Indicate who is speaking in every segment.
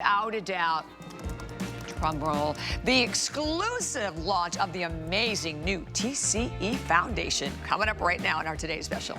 Speaker 1: Without a doubt, drum roll, the exclusive launch of the amazing new TCE foundation coming up right now in our Today's Special.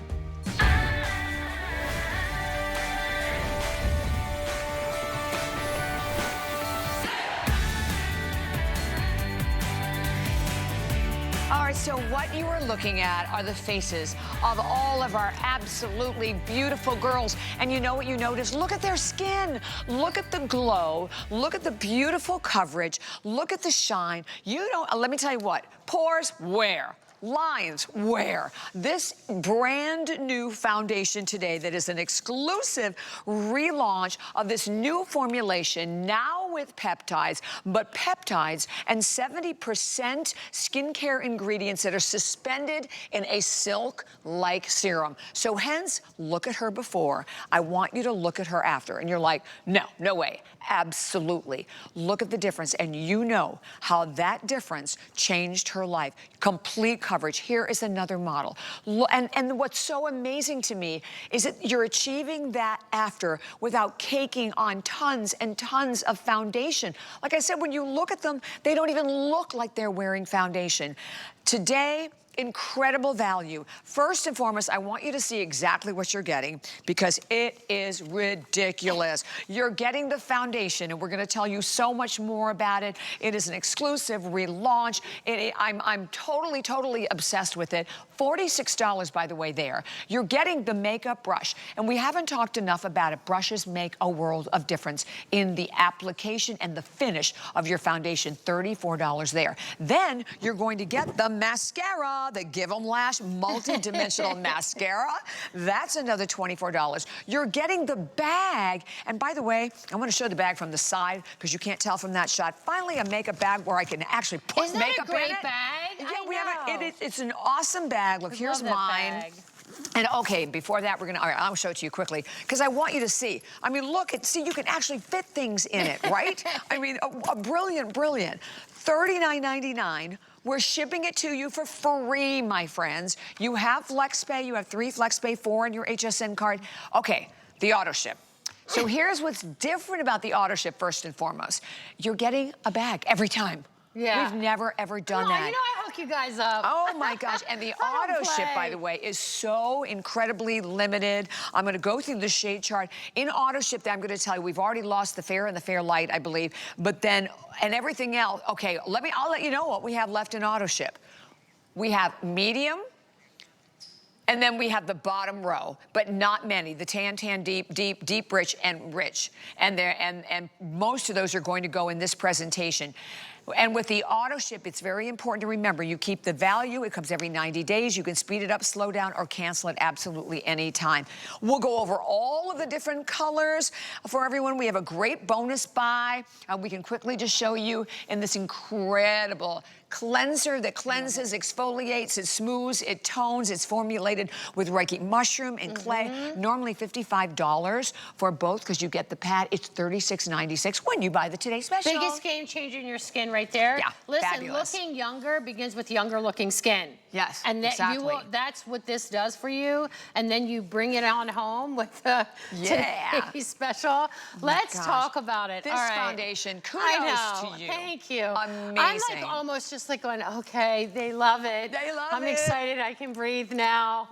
Speaker 1: All right, so what you are looking at are the faces of all of our absolutely beautiful girls. And you know what you notice? Look at their skin. Look at the glow. Look at the beautiful coverage. Look at the shine. You don't, let me tell you what, pores, where? Lines, where? This brand new foundation today that is an exclusive relaunch of this new formulation, now with peptides, but peptides and 70% skincare ingredients that are suspended in a silk-like serum. So hence, look at her before. I want you to look at her after. And you're like, no, no way. Absolutely. Look at the difference, and you know how that difference changed her life. Complete coverage. Here is another model. And what's so amazing to me is that you're achieving that after without caking on tons and tons of foundation. Like I said, when you look at them, they don't even look like they're wearing foundation. Today, incredible value. First and foremost, I want you to see exactly what you're getting because it is ridiculous. You're getting the foundation, and we're going to tell you so much more about it. It is an exclusive relaunch. I'm totally obsessed with it. $46, by the way, there. You're getting the makeup brush, and we haven't talked enough about it. Brushes make a world of difference in the application and the finish of your foundation. $34 there. Then you're going to get the mascara, the Give 'em Lash multi-dimensional mascara. That's another $24. You're getting the bag, and by the way, I'm going to show the bag from the side because you can't tell from that shot. Finally, a makeup bag where I can actually put makeup in it. Isn't that a great bag?
Speaker 2: Yeah, we have it.
Speaker 1: It's an awesome bag. Look, here's mine.
Speaker 2: Bag.
Speaker 1: And okay, before that, all right, I'll show it to you quickly because I want you to see. I mean, look, see, you can actually fit things in it, right? I mean, brilliant. $39.99. We're shipping it to you for free, my friends. You have FlexPay. You have 3 FlexPay, 4 on your HSN card. Okay, the auto ship. So here's what's different about the auto ship, first and foremost. You're getting a bag every time.
Speaker 2: Yeah.
Speaker 1: We've never, ever done that.
Speaker 2: You know I hook you guys up.
Speaker 1: Oh, my gosh. And the auto ship, by the way, is so incredibly limited. I'm going to go through the shade chart. In auto ship, I'm going to tell you, we've already lost the fair and the fair light, I believe. But then, and everything else, okay, I'll let you know what we have left in auto ship. We have medium, and then we have the bottom row, but not many. The tan, deep, rich, and rich. And most of those are going to go in this presentation. And with the auto ship, it's very important to remember, you keep the value. It comes every 90 days. You can speed it up, slow down, or cancel it absolutely anytime. We'll go over all of the different colors for everyone. We have a great bonus buy. We can quickly just show you in this incredible cleanser that cleanses, exfoliates, it smooths, it tones. It's formulated with Reiki mushroom and clay. Normally $55 for both because you get the pad. It's $36.96 when you buy the Today Special.
Speaker 2: Biggest game changer in your skin right there.
Speaker 1: Yeah,
Speaker 2: listen,
Speaker 1: fabulous.
Speaker 2: Looking younger begins with younger looking skin.
Speaker 1: Yes,
Speaker 2: and that
Speaker 1: exactly.
Speaker 2: That's what this does for you. And then you bring it on home with the Today's Special. Let's talk about it.
Speaker 1: This foundation, kudos to you.
Speaker 2: Thank you.
Speaker 1: Amazing.
Speaker 2: I'm like almost just like going, okay, they love it.
Speaker 1: They love it.
Speaker 2: I'm excited. I can breathe now.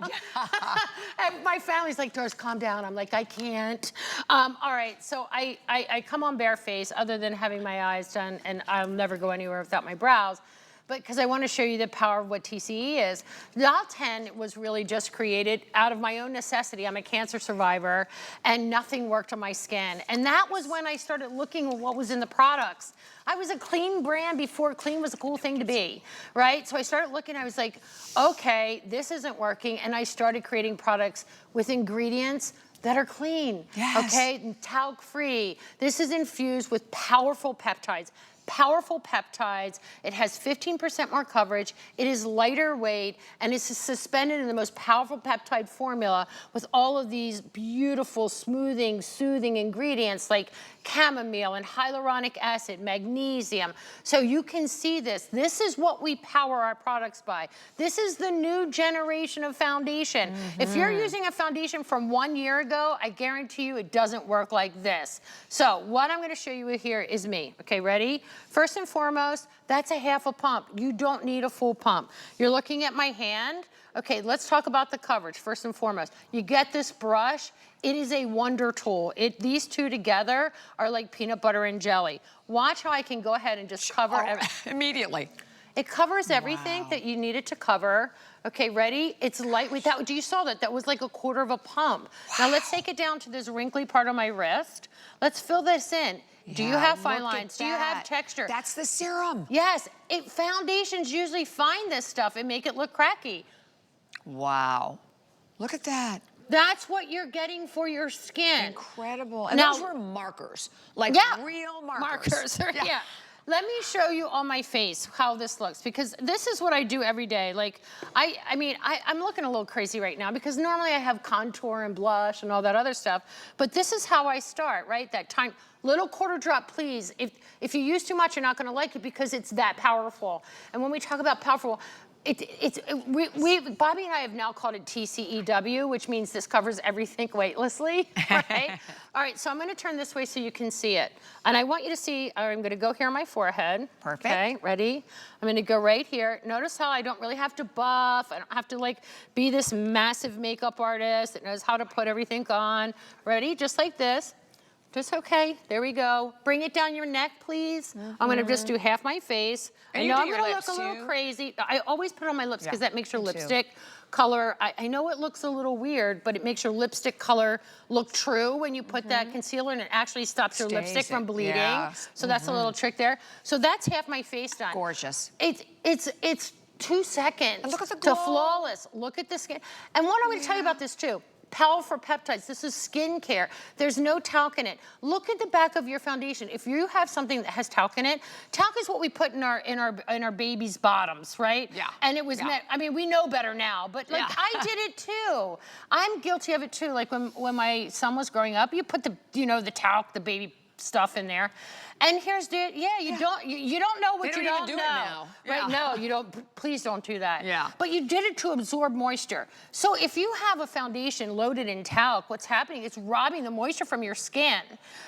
Speaker 2: And my family's like, Doris, calm down. I'm like, I can't. All right, so I come on bare face other than having my eyes done, and I'll never go anywhere without my brows. But because I want to show you the power of what TCE is. Dial 10 was really just created out of my own necessity. I'm a cancer survivor, and nothing worked on my skin. And that was when I started looking at what was in the products. I was a clean brand before clean was a cool thing to be, right? So I started looking, I was like, okay, this isn't working. And I started creating products with ingredients that are clean, okay, talc-free. This is infused with powerful peptides. Powerful peptides. It has 15% more coverage. It is lighter weight, and it's suspended in the most powerful peptide formula with all of these beautiful, smoothing, soothing ingredients like chamomile and hyaluronic acid, magnesium. So you can see this. This is what we power our products by. This is the new generation of foundation. If you're using a foundation from 1 year ago, I guarantee you it doesn't work like this. So what I'm gonna show you here is me. Okay, ready? First and foremost, that's a half a pump. You don't need a full pump. You're looking at my hand. Okay, let's talk about the coverage first and foremost. You get this brush. It is a wonder tool. These two together are like peanut butter and jelly. Watch how I can go ahead and just cover
Speaker 1: immediately.
Speaker 2: It covers everything that you need it to cover. Okay, ready? It's lightweight. You saw that? That was like a quarter of a pump. Now let's take it down to this wrinkly part of my wrist. Let's fill this in. Do you have fine lines? Do you have texture?
Speaker 1: That's the serum.
Speaker 2: Yes. Foundations usually find this stuff and make it look cracky.
Speaker 1: Wow. Look at that.
Speaker 2: That's what you're getting for your skin.
Speaker 1: Incredible. And those were markers, like real markers.
Speaker 2: Yeah. Let me show you on my face how this looks, because this is what I do every day. Like, I'm looking a little crazy right now because normally I have contour and blush and all that other stuff, but this is how I start, right? That time, little quarter drop, please. If you use too much, you're not gonna like it because it's that powerful. And when we talk about powerful, Bobby and I have now called it TCEW, which means this covers everything weightlessly, right? All right, so I'm gonna turn this way so you can see it. And I want you to see, I'm gonna go here on my forehead.
Speaker 1: Perfect.
Speaker 2: Okay, ready? I'm gonna go right here. Notice how I don't really have to buff. I don't have to like be this massive makeup artist that knows how to put everything on. Ready? Just like this. Just okay, there we go. Bring it down your neck, please. I'm gonna just do half my face.
Speaker 1: And
Speaker 2: I know I'm gonna
Speaker 1: look
Speaker 2: a little crazy. I always put it on my lips because that makes your lipstick color. I know it looks a little weird, but it makes your lipstick color look true when you put that concealer, and it actually stops your lipstick from bleeding. Yeah. So that's a little trick there. So that's half my face done.
Speaker 1: Gorgeous.
Speaker 2: It's 2 seconds
Speaker 1: and look at the glow.
Speaker 2: To flawless. Look at the skin. And what I'm gonna tell you about this too. Powerful peptides. This is skincare. There's no talc in it. Look at the back of your foundation. If you have something that has talc in it, talc is what we put in our babies' bottoms, right? Yeah. And it was meant. I mean, we know better now, but like I did it too. I'm guilty of it too. Like when my son was growing up, you put the talc, the baby stuff in there. And here's the, you don't know what you don't know.
Speaker 1: Now.
Speaker 2: Right, no, you don't, please don't do that.
Speaker 1: Yeah.
Speaker 2: But you did it to absorb moisture. So if you have a foundation loaded in talc, what's happening, it's robbing the moisture from your skin.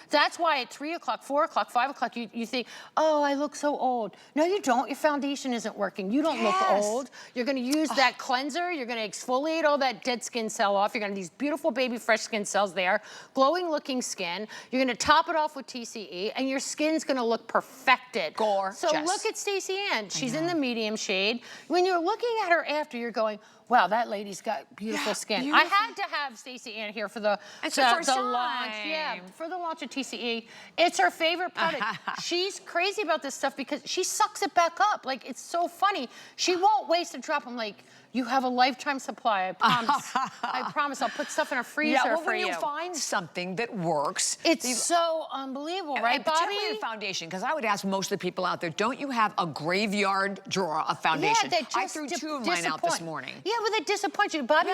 Speaker 2: That's why at 3 o'clock, 4 o'clock, 5 o'clock, you think, oh, I look so old. No, you don't, your foundation isn't working. You don't look old. You're gonna use that cleanser, you're gonna exfoliate all that dead skin cell off, you're gonna have these beautiful baby fresh skin cells there, glowing looking skin, you're gonna top it off with TCE, and your skin's gonna look perfected.
Speaker 1: Gorgeous.
Speaker 2: So look at Stacey Ann. She's in the medium shade. When you're looking at her after, you're going, wow, that lady's got beautiful skin. Beautiful. I had to have Stacey Ann here for the launch. Yeah, for the launch of TCE. It's her favorite product. She's crazy about this stuff because she sucks it back up. Like, it's so funny. She won't waste a drop. I'm like, you have a lifetime supply, I promise. I promise, I'll put stuff in a freezer for you.
Speaker 1: When you find something that works.
Speaker 2: It's so unbelievable, right, Bobby?
Speaker 1: Particularly the foundation, because I would ask most of the people out there, don't you have a graveyard drawer of foundation?
Speaker 2: Yeah, that just
Speaker 1: I threw 2 of mine out this morning. Yeah,
Speaker 2: but that disappoints you. Bobby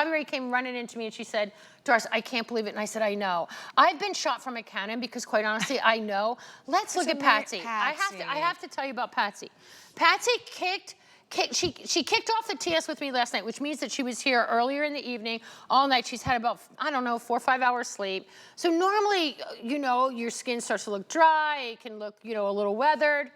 Speaker 2: Ray came running into me and she said, Doris, I can't believe it. And I said, I know. I've been shot from a cannon because quite honestly, I know. Let's look at Patsy. I have to tell you about Patsy. Patsy she kicked off the TS with me last night, which means that she was here earlier in the evening, all night. She's had about, I don't know, 4 or 5 hours sleep. So normally, your skin starts to look dry. It can look, a little weathered.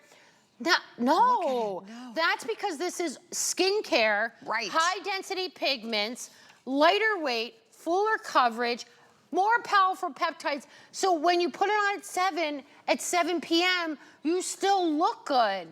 Speaker 2: No, that's because this is skincare, high density pigments, lighter weight, fuller coverage, more powerful peptides. So when you put it on at 7 p.m., you still look good.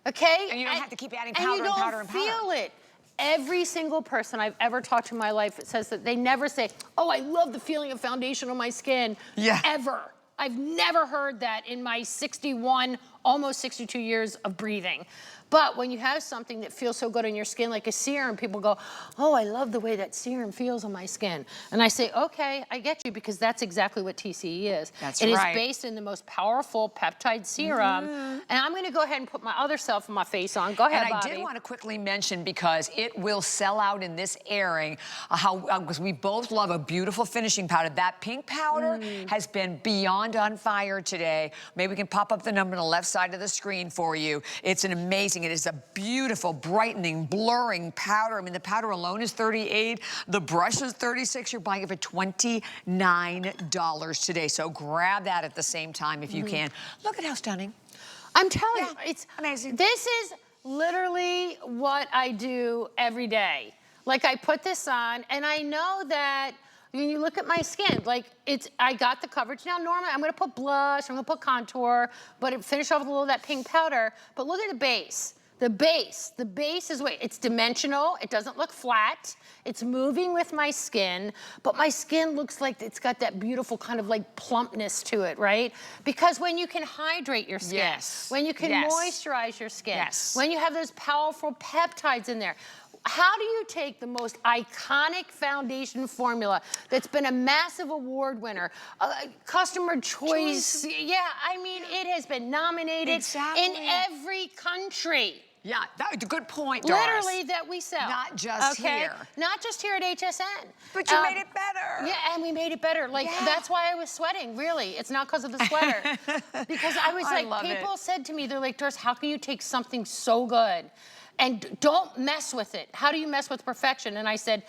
Speaker 2: Okay?
Speaker 1: And you don't have to keep adding powder and powder and powder.
Speaker 2: And you don't feel it. Every single person I've ever talked to in my life says that they never say, oh, I love the feeling of foundation on my skin. Yeah. Ever. I've never heard that in my 61 almost 62 years of breathing. But when you have something that feels so good on your skin, like a serum, people go, oh, I love the way that serum feels on my skin. And I say, okay, I get you, because that's exactly what TCE is.
Speaker 1: That's
Speaker 2: right. It is based in the most powerful peptide serum. And I'm gonna go ahead and put my other self of my face on. Go ahead,
Speaker 1: And
Speaker 2: Bobby.
Speaker 1: I did want to quickly mention, because it will sell out in this airing, because we both love a beautiful finishing powder. That pink powder has been beyond on fire today. Maybe we can pop up the number on the left side of the screen for you. It's an amazing, it is a beautiful, brightening, blurring powder. I mean, the powder alone is $38. The brush is $36. You're buying it for $29 today. So grab that at the same time if you can. Look at how stunning.
Speaker 2: I'm telling you,
Speaker 1: it's amazing.
Speaker 2: This is literally what I do every day. Like, I put this on, and I know that when you look at my skin, like, I got the coverage. Now, normally, I'm gonna put blush, I'm gonna put contour, but it finished off with a little of that pink powder. But look at the base. The base is, it's dimensional, it doesn't look flat, it's moving with my skin, but my skin looks like it's got that beautiful kind of like plumpness to it, right? Because when you can hydrate your skin, when you can moisturize your skin, when you have those powerful peptides in there, how do you take the most iconic foundation formula that's been a massive award winner, customer choice, I mean, it has been nominated in every country.
Speaker 1: Yeah, that's a good point, Doris.
Speaker 2: Literally, that we sell.
Speaker 1: Not just here.
Speaker 2: Not just here at HSN.
Speaker 1: But you made it better.
Speaker 2: Yeah, and we made it better. Like, that's why I was sweating, really. It's not because of the sweater. Because I was people said to me, they're like, Doris, how can you take something so good and don't mess with it? How do you mess with perfection? And I said,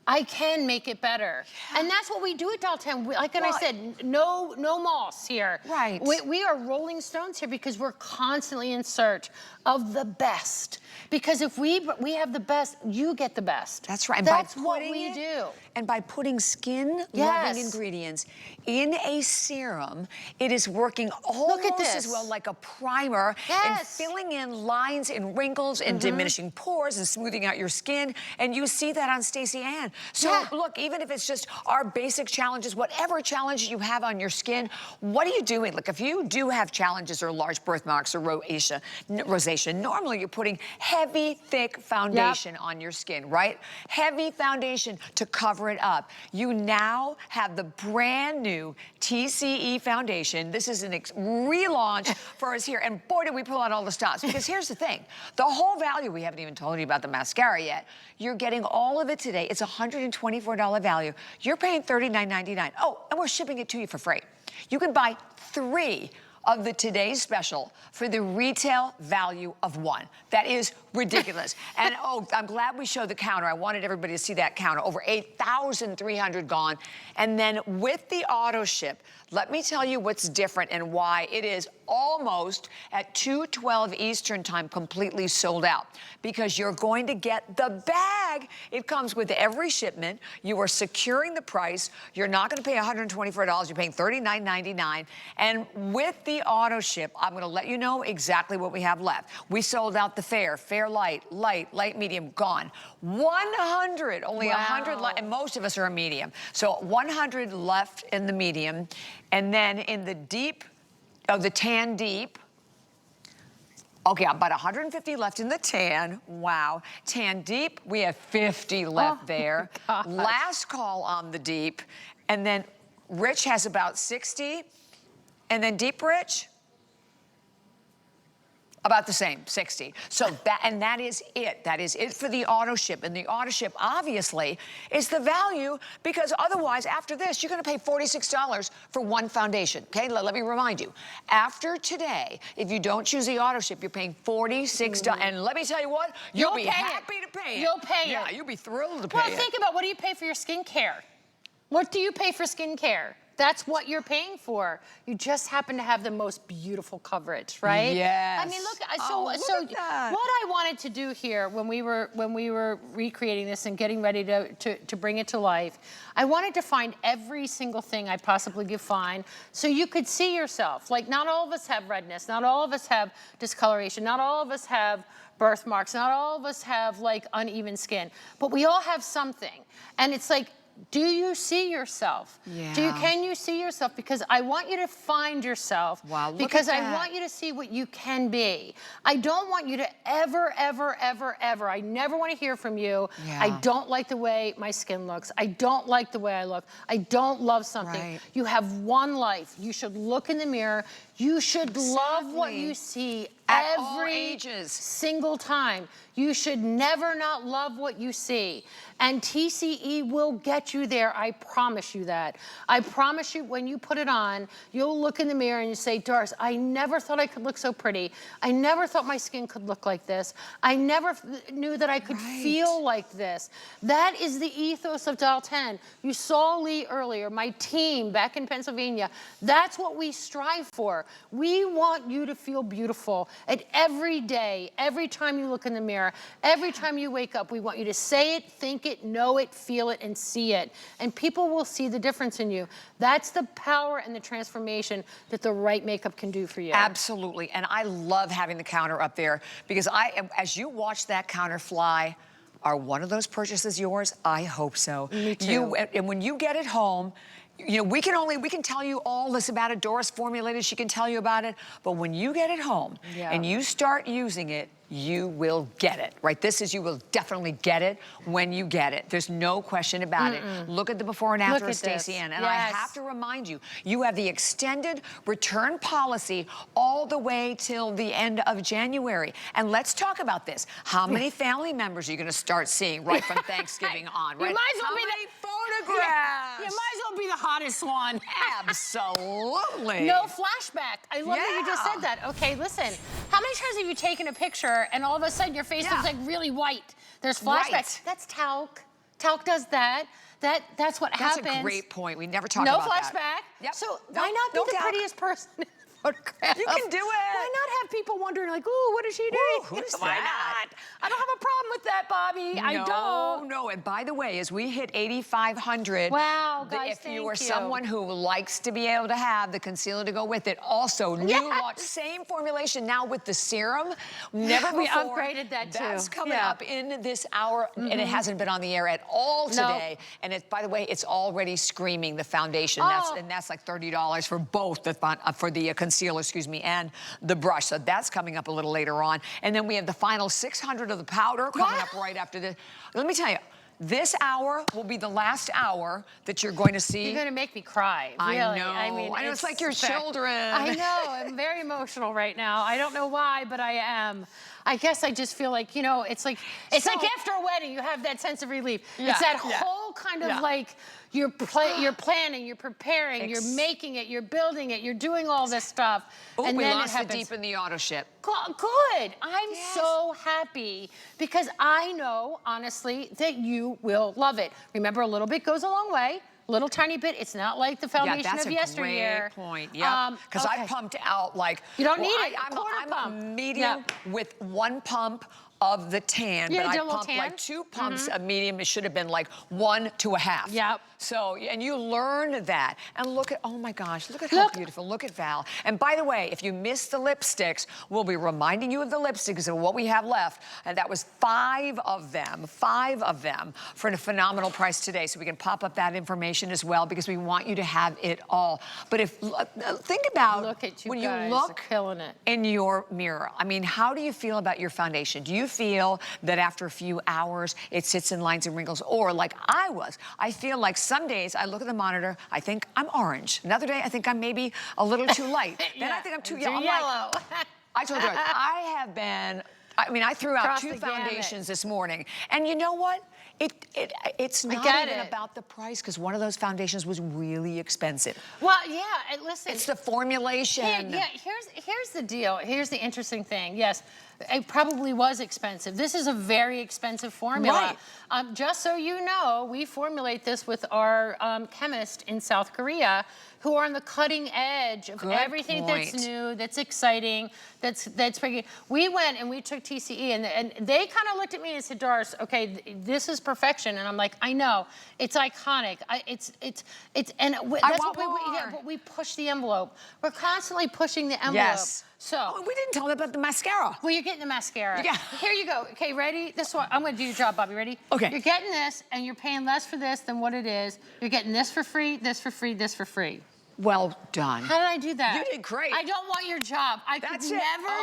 Speaker 2: I can make it better. And that's what we do at Dalton. Like I said, no moss here.
Speaker 1: Right.
Speaker 2: We are rolling stones here because we're constantly in search of the best. Because if we have the best, you get the best.
Speaker 1: That's right. And
Speaker 2: that's what we do.
Speaker 1: And by putting skin-loving ingredients in a serum, it is working almost as well like a primer and filling in lines and wrinkles and diminishing pores and smoothing out your skin. And you see that on Stacey Ann. So look, even if it's just our basic challenges, whatever challenges you have on your skin, what are you doing? Look, if you do have challenges or large birthmarks or rosacea, normally you're putting heavy, thick foundation on your skin, right? Heavy foundation to cover it up. You now have the brand new TCE foundation. This is a relaunch for us here. And boy, did we pull out all the stops. Because here's the thing. The whole value, we haven't even told you about the mascara yet. You're getting all of it today. It's $124 value. You're paying $39.99. Oh, and we're shipping it to you for free. You can buy 3 of the today's special for the retail value of 1. That is ridiculous. And I'm glad we showed the counter. I wanted everybody to see that counter. Over 8,300 gone. And then with the auto ship, let me tell you what's different and why it is almost at 2:12 Eastern time completely sold out. Because you're going to get the bag. It comes with every shipment. You are securing the price. You're not going to pay $124. You're paying $39.99. And with the auto ship, I'm going to let you know exactly what we have left. We sold out the fair light, light medium, gone. 100, only 100 left, and most of us are a medium. So 100 left in the medium. And then in the deep, the tan deep, okay, about 150 left in the tan. Wow. Tan deep, we have 50 left there. Last call on the deep. And then Rich has about 60. And then deep Rich, about the same, 60. So that is it. That is it for the auto ship. And the auto ship, obviously, is the value, because otherwise, after this, you're going to pay $46 for 1 foundation. Okay, let me remind you. After today, if you don't choose the auto ship, you're paying $46. And let me tell you what, you'll be happy to pay it.
Speaker 2: You'll pay it.
Speaker 1: Yeah, you'll be thrilled to pay it.
Speaker 2: Well, think about, what do you pay for your skincare? What do you pay for skincare? That's what you're paying for. You just happen to have the most beautiful coverage, right?
Speaker 1: Yes.
Speaker 2: I mean, look. So
Speaker 1: at that.
Speaker 2: What I wanted to do here when we were recreating this and getting ready to bring it to life, I wanted to find every single thing I possibly could find, so you could see yourself. Like, not all of us have redness. Not all of us have discoloration. Not all of us have birthmarks. Not all of us have like uneven skin. But we all have something, and it's like, do you see yourself?
Speaker 1: Yeah.
Speaker 2: Can you see yourself? Because I want you to find yourself.
Speaker 1: Wow, look
Speaker 2: because
Speaker 1: at
Speaker 2: I
Speaker 1: that.
Speaker 2: want you to see what you can be. I don't want you to ever, I never want to hear from you.
Speaker 1: Yeah.
Speaker 2: I don't like the way my skin looks. I don't like the way I look. I don't love something.
Speaker 1: Right.
Speaker 2: You have one life. You should look in the mirror. You should love what you see
Speaker 1: At all
Speaker 2: every
Speaker 1: ages.
Speaker 2: single time. You should never not love what you see. And TCE will get you there. I promise you that. I promise you when you put it on, you'll look in the mirror and you say, Doris, I never thought I could look so pretty. I never thought my skin could look like this. I never knew that I could feel like this. That is the ethos of Dalton. You saw Lee earlier, my team back in Pennsylvania. That's what we strive for. We want you to feel beautiful at every day, every time you look in the mirror, every time you wake up. We want you to say it, think it, know it, feel it, and see it. And people will see the difference in you. That's the power and the transformation that the right makeup can do for you.
Speaker 1: Absolutely. And I love having the counter up there because as you watch that counter fly, are one of those purchases yours? I hope so.
Speaker 2: Me too.
Speaker 1: And when you get it home, you know, we can tell you all this about it. Doris formulated, she can tell you about it. But when you get it home and you start using it, you will get it, right? You will definitely get it when you get it. There's no question about it. Look at the before and after of Stacey Ann. And I have to remind you, you have the extended return policy all the way till the end of January. And let's talk about this. How many family members are you gonna start seeing right from Thanksgiving on, right?
Speaker 2: You might as well
Speaker 1: How
Speaker 2: be
Speaker 1: many photographs?
Speaker 2: You might as well be the hottest one.
Speaker 1: Absolutely.
Speaker 2: No flashback. I love that you just said that. Okay, listen. How many times have you taken a picture and all of a sudden your face looks like really white? There's flashbacks.
Speaker 1: Right.
Speaker 2: That's talc. Talc does that. That's what happens.
Speaker 1: That's a great point. We never talk about that.
Speaker 2: No flashback.
Speaker 1: Yep.
Speaker 2: So why not be the prettiest person in the photograph?
Speaker 1: You can do it.
Speaker 2: Why not have people wondering like, ooh, what is she doing?
Speaker 1: Who's
Speaker 2: Why
Speaker 1: that?
Speaker 2: not? I don't have a problem with that, Bobby. I don't.
Speaker 1: No, and by the way, as we hit 8,500,
Speaker 2: wow, guys,
Speaker 1: if you are someone who likes to be able to have the concealer to go with it, also new launch, same formulation now with the serum. Never before.
Speaker 2: We upgraded that too.
Speaker 1: That's coming up in this hour, and it hasn't been on the air at all today. And by the way, it's already screaming the foundation. That's like $30 for both for the concealer, and the brush. So that's coming up a little later on. And then we have the final 600 of the powder coming up right after this. Let me tell you, this hour will be the last hour that you're going to see.
Speaker 2: You're going to make me cry. Really.
Speaker 1: I know.
Speaker 2: I mean,
Speaker 1: it's like your children.
Speaker 2: I know. I'm very emotional right now. I don't know why, but I am. I guess I just feel like, you know, it's like after a wedding, you have that sense of relief. It's that whole kind of like you're planning, you're preparing, you're making it, you're building it, you're doing all this stuff. And
Speaker 1: we
Speaker 2: then
Speaker 1: lost
Speaker 2: it happens.
Speaker 1: the deep in the auto ship.
Speaker 2: Good. I'm so happy because I know, honestly, that you will love it. Remember, a little bit goes a long way. Little tiny bit. It's not like the foundation of yesteryear.
Speaker 1: Great point. Yeah. Because I pumped out like
Speaker 2: you don't need it.
Speaker 1: I'm a medium with one pump of the tan, but I pumped like 2 pumps of medium. It should have been like 1 to 1/2.
Speaker 2: Yep.
Speaker 1: So, and you learn that. And look at, oh my gosh, look at how beautiful. Look at Val. And by the way, if you missed the lipsticks, we'll be reminding you of the lipsticks and what we have left. And that was 5 of them for a phenomenal price today. So we can pop up that information as well because we want you to have it all. But think about when you look
Speaker 2: killing it
Speaker 1: in your mirror. I mean, how do you feel about your foundation? Do you feel that after a few hours it sits in lines and wrinkles? Or like I feel like some days I look at the monitor, I think I'm orange. Another day I think I'm maybe a little too light. Then I think I'm too yellow. I told you, I threw out 2 foundations this morning. And you know what? It's not even about the price because one of those foundations was really expensive.
Speaker 2: Well, yeah, and listen.
Speaker 1: It's the formulation.
Speaker 2: Here's the deal. Here's the interesting thing. Yes, it probably was expensive. This is a very expensive formula.
Speaker 1: Right.
Speaker 2: Just so you know, we formulate this with our chemist in South Korea who are on the cutting edge of everything that's new, that's exciting, that's bringing. We went and we took TCE and they kind of looked at me and said, Doris, okay, this is perfection. And I'm like, I know, it's iconic. That's what we push the envelope. We're constantly pushing the envelope.
Speaker 1: Yes.
Speaker 2: So.
Speaker 1: Oh, we didn't tell them about the mascara.
Speaker 2: Well, you're getting the mascara.
Speaker 1: Yeah.
Speaker 2: Here you go. Okay, ready? This one, I'm gonna do your job, Bobby. Ready?
Speaker 1: Okay.
Speaker 2: You're getting this, and you're paying less for this than what it is. You're getting this for free, this for free, this for free.
Speaker 1: Well done.
Speaker 2: How did I do that?
Speaker 1: You did great.
Speaker 2: I don't want your job. I could
Speaker 1: That's
Speaker 2: never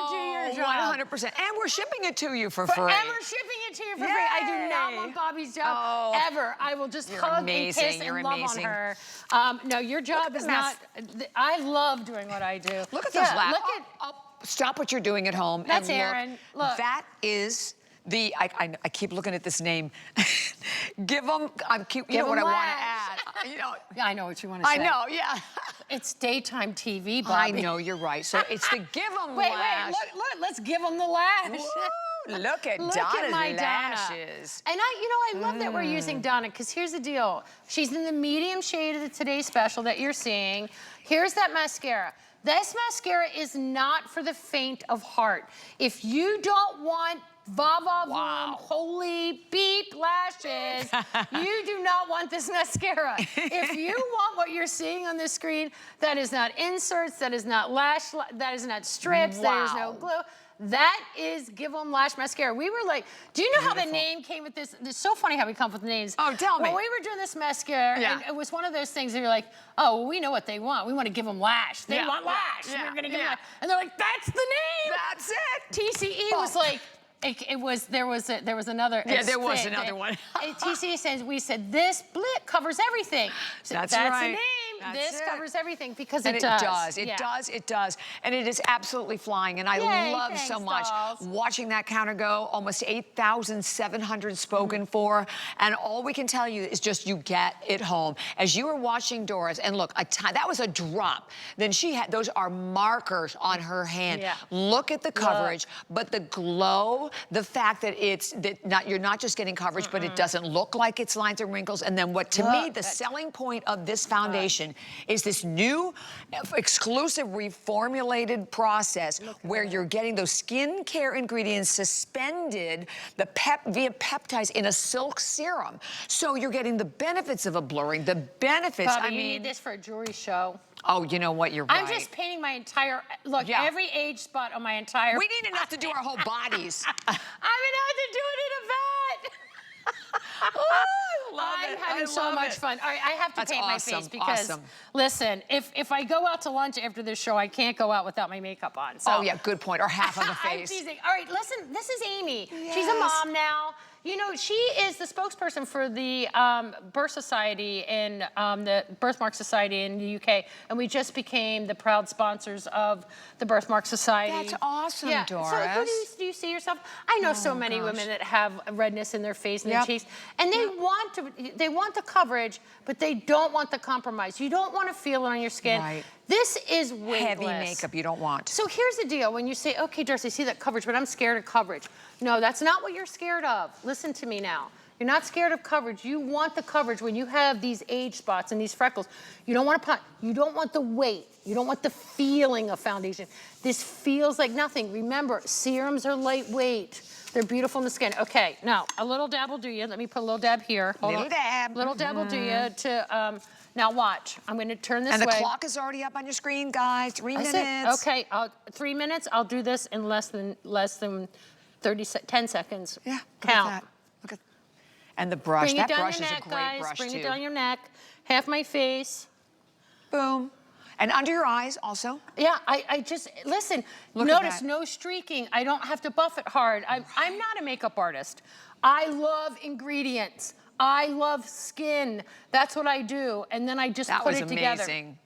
Speaker 2: do your job.
Speaker 1: 100%. And we're shipping it to you for free.
Speaker 2: Forever shipping it to you for free. I do not
Speaker 1: Yay.
Speaker 2: want Bobby's job ever. I will just hug
Speaker 1: amazing.
Speaker 2: and kiss
Speaker 1: You're
Speaker 2: and love
Speaker 1: amazing.
Speaker 2: on her. No, your job is not. I love doing what I do.
Speaker 1: Look at those laps.
Speaker 2: Look at.
Speaker 1: Stop what you're doing at home.
Speaker 2: That's
Speaker 1: and
Speaker 2: Aaron. Look.
Speaker 1: That is the, I keep looking at this name. Give them, you know what I want to add. You know,
Speaker 2: Yeah, I know what you want to say.
Speaker 1: I know, yeah.
Speaker 2: It's daytime TV, Bobby.
Speaker 1: I know, you're right. So it's the give them
Speaker 2: Wait,
Speaker 1: lash.
Speaker 2: look, let's give them the lash.
Speaker 1: Woo, look at
Speaker 2: Look
Speaker 1: Donna's
Speaker 2: at my
Speaker 1: lashes.
Speaker 2: Donna. And I love that we're using Donna, because here's the deal. She's in the medium shade of the Today Special that you're seeing. Here's that mascara. This mascara is not for the faint of heart. If you don't want va-va-voom, holy beep lashes, you do not want this mascara. If you want what you're seeing on this screen, that is not inserts, that is not lash, that is not strips, that is no glue. That is Give 'em Lash Mascara. We were like, do you know how the name came with this? It's so funny how we come up with names.
Speaker 1: Oh, tell me.
Speaker 2: When we were doing this mascara, and it was one of those things that you're like, oh, well, we know what they want. We want to give them lash. They want lash. We're going to give them lash. And they're like, that's the name.
Speaker 1: That's it.
Speaker 2: TCE was like, there was another
Speaker 1: there was another one.
Speaker 2: TCE says, we said, this blit covers everything. So
Speaker 1: That's
Speaker 2: the
Speaker 1: right.
Speaker 2: name.
Speaker 1: That's
Speaker 2: this
Speaker 1: it.
Speaker 2: covers everything because
Speaker 1: And
Speaker 2: it does.
Speaker 1: It does. And it is absolutely flying. And I love so much watching that counter go. Almost 8,700 spoken for. And all we can tell you is just you get it home. As you were watching Doris, and look, that was a drop. Then she had, those are markers on her hand.
Speaker 2: Yeah.
Speaker 1: Look at the coverage, but the glow, the fact that you're not just getting coverage, but it doesn't look like it's lines and wrinkles. And then what, to me, the selling point of this foundation is this new exclusive reformulated process where you're getting those skincare ingredients suspended via peptides in a silk serum. So you're getting the benefits of a blurring, the benefits.
Speaker 2: Bobby,
Speaker 1: I mean,
Speaker 2: you need this for a jewelry show.
Speaker 1: Oh, you know what? You're right.
Speaker 2: I'm just painting my entire, look, every age spot on my entire.
Speaker 1: We need enough to do our whole bodies.
Speaker 2: I'm gonna have to do it in a vat. I'm having so much fun. All right, I have to paint my face because, listen, if I go out to lunch after this show, I can't go out without my makeup on. So.
Speaker 1: Oh, yeah, good point. Or half of the face.
Speaker 2: I'm teasing. All right, listen, this is Amy. She's a mom now. You know, she is the spokesperson for the Birth Society and the Birthmark Society in the UK, and we just became the proud sponsors of the Birthmark Society.
Speaker 1: That's awesome, Doris.
Speaker 2: So do you see yourself? I know so many women that have redness in their face and their cheeks, and they want the coverage, but they don't want the compromise. You don't want to feel it on your skin.
Speaker 1: Right.
Speaker 2: This is weightless.
Speaker 1: Heavy makeup you don't want.
Speaker 2: So here's the deal. When you say, okay, Doris, I see that coverage, but I'm scared of coverage. No, that's not what you're scared of. Listen to me now. You're not scared of coverage. You want the coverage when you have these age spots and these freckles. You don't want to you don't want the weight. You don't want the feeling of foundation. This feels like nothing. Remember, serums are lightweight. They're beautiful in the skin. Okay, now, a little dab will do you. Let me put a little dab here. Hold on.
Speaker 1: Dab.
Speaker 2: Little dab will do you to, now watch. I'm going to turn this way.
Speaker 1: And the clock is already up on your screen, guys. 3 minutes.
Speaker 2: Okay, 3 minutes. I'll do this in less than 10 seconds.
Speaker 1: Yeah,
Speaker 2: count.
Speaker 1: At that. Look at, and the brush.
Speaker 2: Bring
Speaker 1: that
Speaker 2: it down
Speaker 1: brush
Speaker 2: your neck,
Speaker 1: is a great
Speaker 2: guys.
Speaker 1: brush
Speaker 2: Bring
Speaker 1: too.
Speaker 2: it down your neck. Half my face.
Speaker 1: Boom. And under your eyes also.
Speaker 2: Yeah, I just, listen, notice no streaking. I don't have to buff it hard. I'm not a makeup artist. I love ingredients. I love skin. That's what I do. And then I just put it together.
Speaker 1: That was amazing.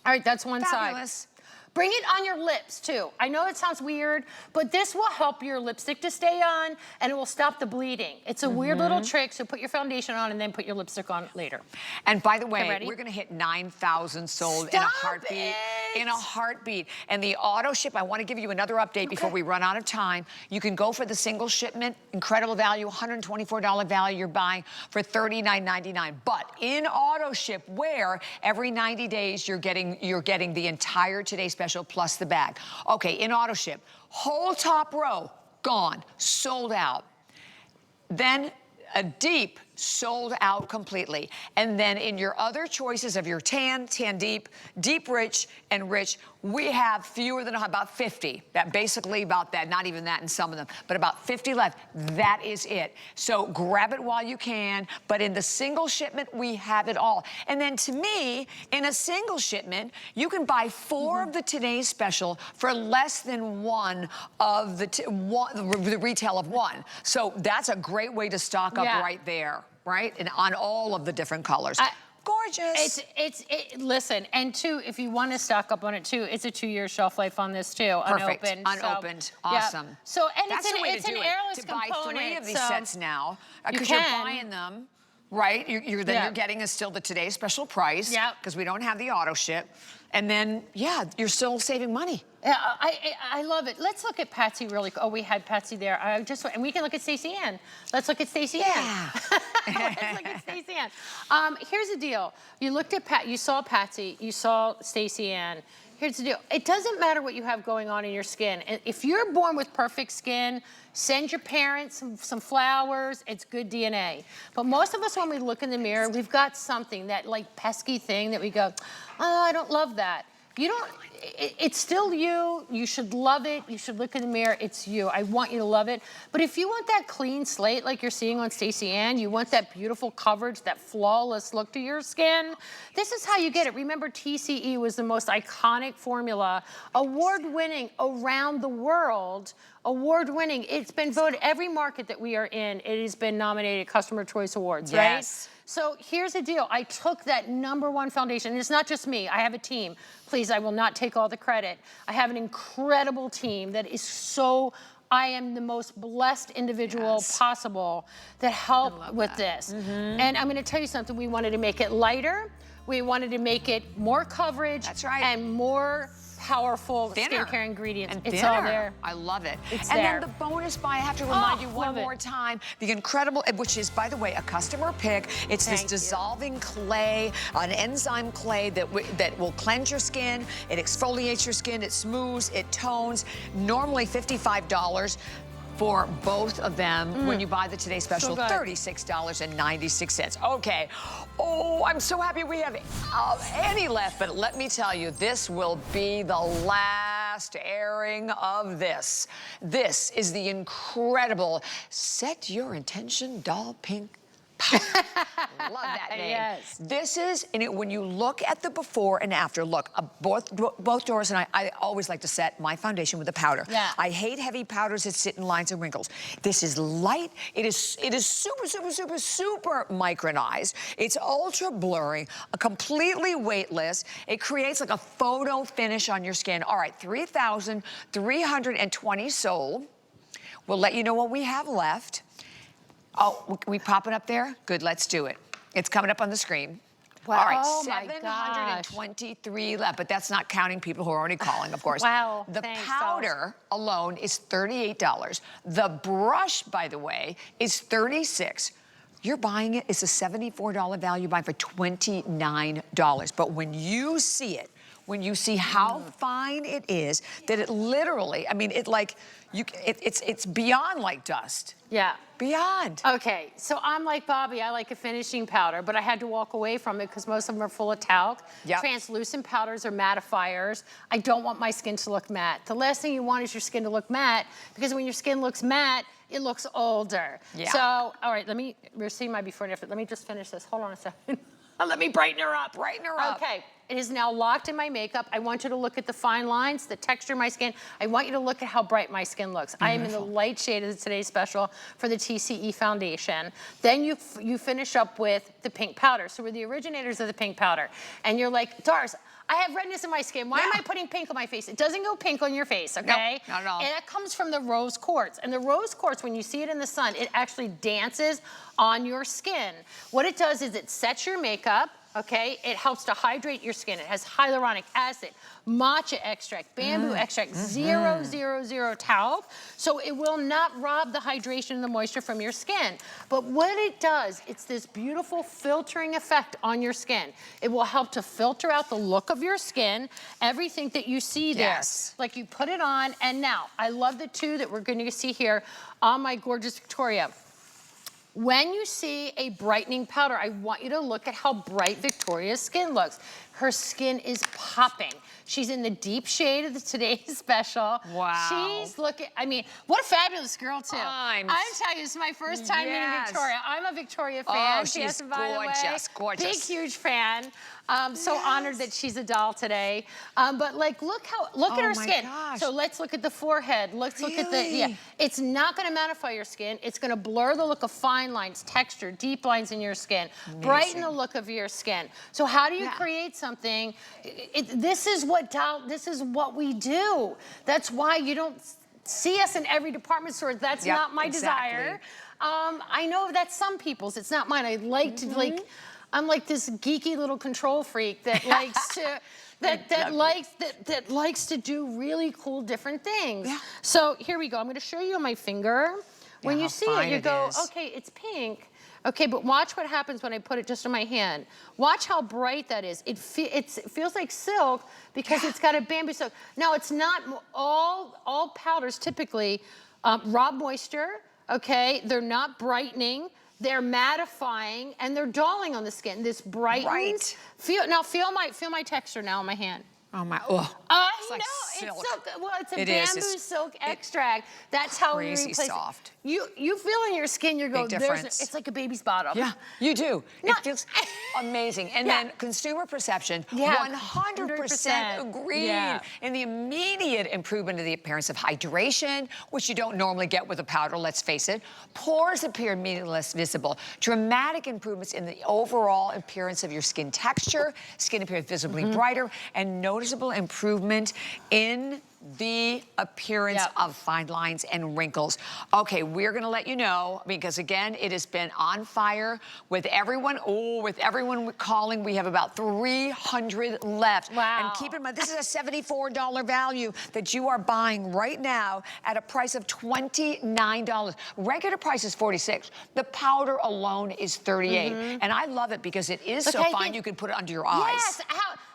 Speaker 2: All right, that's one
Speaker 1: Fabulous.
Speaker 2: side. Bring it on your lips, too. I know it sounds weird, but this will help your lipstick to stay on, and it will stop the bleeding. It's a weird little trick, so put your foundation on and then put your lipstick on later.
Speaker 1: And by the way, we're going to hit 9,000 sold in a heartbeat. In a heartbeat. And the auto ship, I want to give you another update before we run out of time. You can go for the single shipment, incredible value, $124 value you're buying for $39.99. But in auto ship, where every 90 days you're getting the entire Today Special plus the bag. Okay, in auto ship, whole top row, gone, sold out. Then a deep sold out completely. And then in your other choices of your tan, tan deep, deep rich, and rich, we have fewer than about 50. That basically about that, not even that in some of them, but about 50 left. That is it. So grab it while you can, but in the single shipment, we have it all. And then to me, in a single shipment, you can buy 4 of the Today's Special for less than one of the retail of one. So that's a great way to stock up right there, right? And on all of the different colors. Gorgeous.
Speaker 2: Listen, and two, if you want to stock up on it too, it's a 2-year shelf life on this too.
Speaker 1: Perfect.
Speaker 2: Unopened.
Speaker 1: Unopened.
Speaker 2: So,
Speaker 1: awesome.
Speaker 2: Yeah. So, and
Speaker 1: that's
Speaker 2: it's an airless
Speaker 1: to
Speaker 2: component.
Speaker 1: buy 3 of these
Speaker 2: so
Speaker 1: sets now, because you're buying them, right? You're getting still the Today's Special price, because we don't have the auto ship. And then, yeah, you're still saving money.
Speaker 2: Yeah, I love it. Let's look at Patsy really quick. Oh, we had Patsy there. And we can look at Stacey Ann. Let's look at Stacey Ann. Let's look at Stacey Ann. Here's the deal. You looked at you saw Patsy, you saw Stacey Ann. Here's the deal. It doesn't matter what you have going on in your skin. If you're born with perfect skin, send your parents some flowers. It's good DNA. But most of us, when we look in the mirror, we've got something, that like pesky thing that we go, oh, I don't love that. You don't, it's still you. You should love it. You should look in the mirror. It's you. I want you to love it. But if you want that clean slate like you're seeing on Stacey Ann, you want that beautiful coverage, that flawless look to your skin, this is how you get it. Remember, TCE was the most iconic formula, award-winning around the world. Award-winning. It's been voted every market that we are in. It has been nominated Customer Choice Awards, right? So here's the deal. I took that #1 foundation, and it's not just me. I have a team. Please, I will not take all the credit. I have an incredible team that is so, I am the most blessed individual possible that helped with this. And I'm gonna tell you something. We wanted to make it lighter. We wanted to make it more coverage.
Speaker 1: That's right.
Speaker 2: And more powerful skincare ingredients.
Speaker 1: And
Speaker 2: it's all there.
Speaker 1: I love it.
Speaker 2: It's
Speaker 1: and
Speaker 2: there.
Speaker 1: then the bonus buy, I have to remind you one more time, the incredible, which is, by the way, a customer pick. It's this dissolving clay, an enzyme clay that will cleanse your skin. It exfoliates your skin. It smooths. It tones. Normally $55. For both of them, when you buy the Today's Special, $36.96. Okay. Oh, I'm so happy we have any left, but let me tell you, this will be the last airing of this. This is the incredible Set Your Intention Doll Pink powder. Love that name.
Speaker 2: Yes.
Speaker 1: This is, and when you look at the before and after, look, both Doris and I always like to set my foundation with a powder. I hate heavy powders that sit in lines and wrinkles. This is light. It is super, super, super, super micronized. It's ultra blurring, completely weightless. It creates like a photo finish on your skin. All right, 3,320 sold. We'll let you know what we have left. Oh, we pop it up there? Good, let's do it. It's coming up on the screen.
Speaker 2: Wow.
Speaker 1: All right,
Speaker 2: oh
Speaker 1: 723 left, but that's not counting people who are already calling, of course.
Speaker 2: Wow.
Speaker 1: The powder alone is $38. The brush, by the way, is $36. You're buying it, it's a $74 value buy for $29. But when you see it, when you see how fine it is, that it literally, I mean, it's beyond like dust.
Speaker 2: Yeah.
Speaker 1: Beyond.
Speaker 2: Okay, so I'm like Bobby, I like a finishing powder, but I had to walk away from it because most of them are full of talc. Translucent powders are mattifiers. I don't want my skin to look matte. The last thing you want is your skin to look matte, because when your skin looks matte, it looks older. So, all right, we're seeing my before and after. Let me just finish this. Hold on a second. Let me brighten her up.
Speaker 1: Brighten her up.
Speaker 2: Okay. It is now locked in my makeup. I want you to look at the fine lines, the texture of my skin. I want you to look at how bright my skin looks. I am in the light shade of the Today's Special for the TCE foundation. Then you finish up with the pink powder. So we're the originators of the pink powder. And you're like, Doris, I have redness in my skin. Why am I putting pink on my face? It doesn't go pink on your face, okay?
Speaker 1: Nope, not at all.
Speaker 2: And that comes from the rose quartz. And the rose quartz, when you see it in the sun, it actually dances on your skin. What it does is it sets your makeup, okay? It helps to hydrate your skin. It has hyaluronic acid, matcha extract, bamboo extract, 000 talc. So it will not rob the hydration and the moisture from your skin. But what it does, it's this beautiful filtering effect on your skin. It will help to filter out the look of your skin, everything that you see there. Like you put it on, and now, I love the two that we're going to see here on my gorgeous Victoria. When you see a brightening powder, I want you to look at how bright Victoria's skin looks. Her skin is popping. She's in the deep shade of the today's special.
Speaker 1: Wow.
Speaker 2: She's looking, I mean, what a fabulous girl too. I'm telling you, this is my first time meeting Victoria. I'm a Victoria fan.
Speaker 1: Oh, she's gorgeous, gorgeous.
Speaker 2: Big, huge fan. So honored that she's a doll today. But like, look at her skin.
Speaker 1: Gosh.
Speaker 2: So let's look at the forehead. Let's look at the, it's not gonna mattify your skin. It's gonna blur the look of fine lines, texture, deep lines in your skin. Amazing. Brighten the look of your skin. So how do you create something? This is what we do. That's why you don't see us in every department store. That's not my desire. I know that's some people's, it's not mine. I like to like, I'm like this geeky little control freak that likes to, that likes to do really cool different things. Yeah. So here we go. I'm going to show you on my finger. When you see it, you go, okay, it's pink. Okay, but watch what happens when I put it just on my hand. Watch how bright that is. It feels like silk because it's got a bamboo silk. Now, it's not all powders typically rob moisture. Okay, they're not brightening. They're mattifying and they're dulling on the skin. This brightens. Feel my texture now on my hand.
Speaker 1: Oh my!
Speaker 2: It's
Speaker 1: like
Speaker 2: silk.
Speaker 1: silk.
Speaker 2: It's silk. Well, it's a bamboo silk extract. That's how we replace
Speaker 1: soft.
Speaker 2: it. You feel in your skin. You go. It's like a baby's bottom.
Speaker 1: Yeah, you do. It feels amazing. And then consumer perception. 100% agreed. In the immediate improvement of the appearance of hydration, which you don't normally get with a powder. Let's face it. Pores appear immediately less visible. Dramatic improvements in the overall appearance of your skin texture. Skin appears visibly brighter, and noticeable improvement in the appearance of fine lines and wrinkles. Okay, we're gonna let you know, because again, it has been on fire with everyone. With everyone calling, we have about 300 left.
Speaker 2: Wow.
Speaker 1: And keep in mind, this is a $74 value that you are buying right now at a price of $29. Regular price is $46. The powder alone is $38. And I love it because it is so fine, you can put it under your eyes.
Speaker 2: Yes,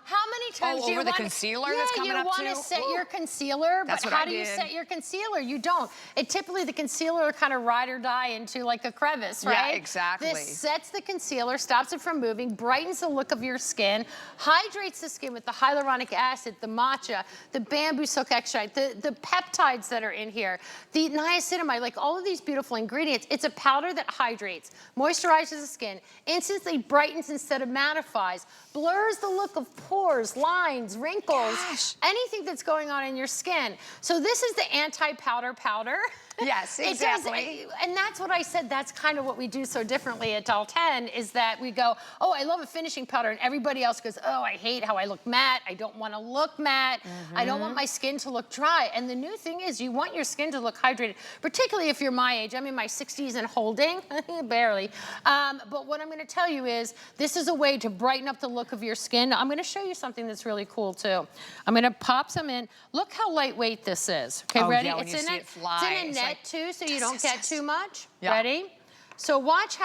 Speaker 2: how many times do you want
Speaker 1: the concealer that's coming up too?
Speaker 2: You want to set your concealer, but how do you set your concealer? You don't. Typically the concealer kind of ride or die into like a crevice, right?
Speaker 1: Yeah, exactly.
Speaker 2: This sets the concealer, stops it from moving, brightens the look of your skin, hydrates the skin with the hyaluronic acid, the matcha, the bamboo silk extract, the peptides that are in here, the niacinamide, like all of these beautiful ingredients. It's a powder that hydrates, moisturizes the skin, instantly brightens instead of mattifies, blurs the look of pores, lines, wrinkles, anything that's going on in your skin. So this is the anti-powder powder.
Speaker 1: Yes, exactly.
Speaker 2: And that's what I said, that's kind of what we do so differently at Doll 10, is that we go, oh, I love a finishing powder, and everybody else goes, oh, I hate how I look matte, I don't want to look matte, I don't want my skin to look dry. And the new thing is, you want your skin to look hydrated, particularly if you're my age. I'm in my 60s and holding, barely. But what I'm going to tell you is, this is a way to brighten up the look of your skin. I'm going to show you something that's really cool, too. I'm going to pop some in. Look how lightweight this is. Okay, ready?
Speaker 1: Yeah, it's in a
Speaker 2: net too, so you don't get too much. Ready? So watch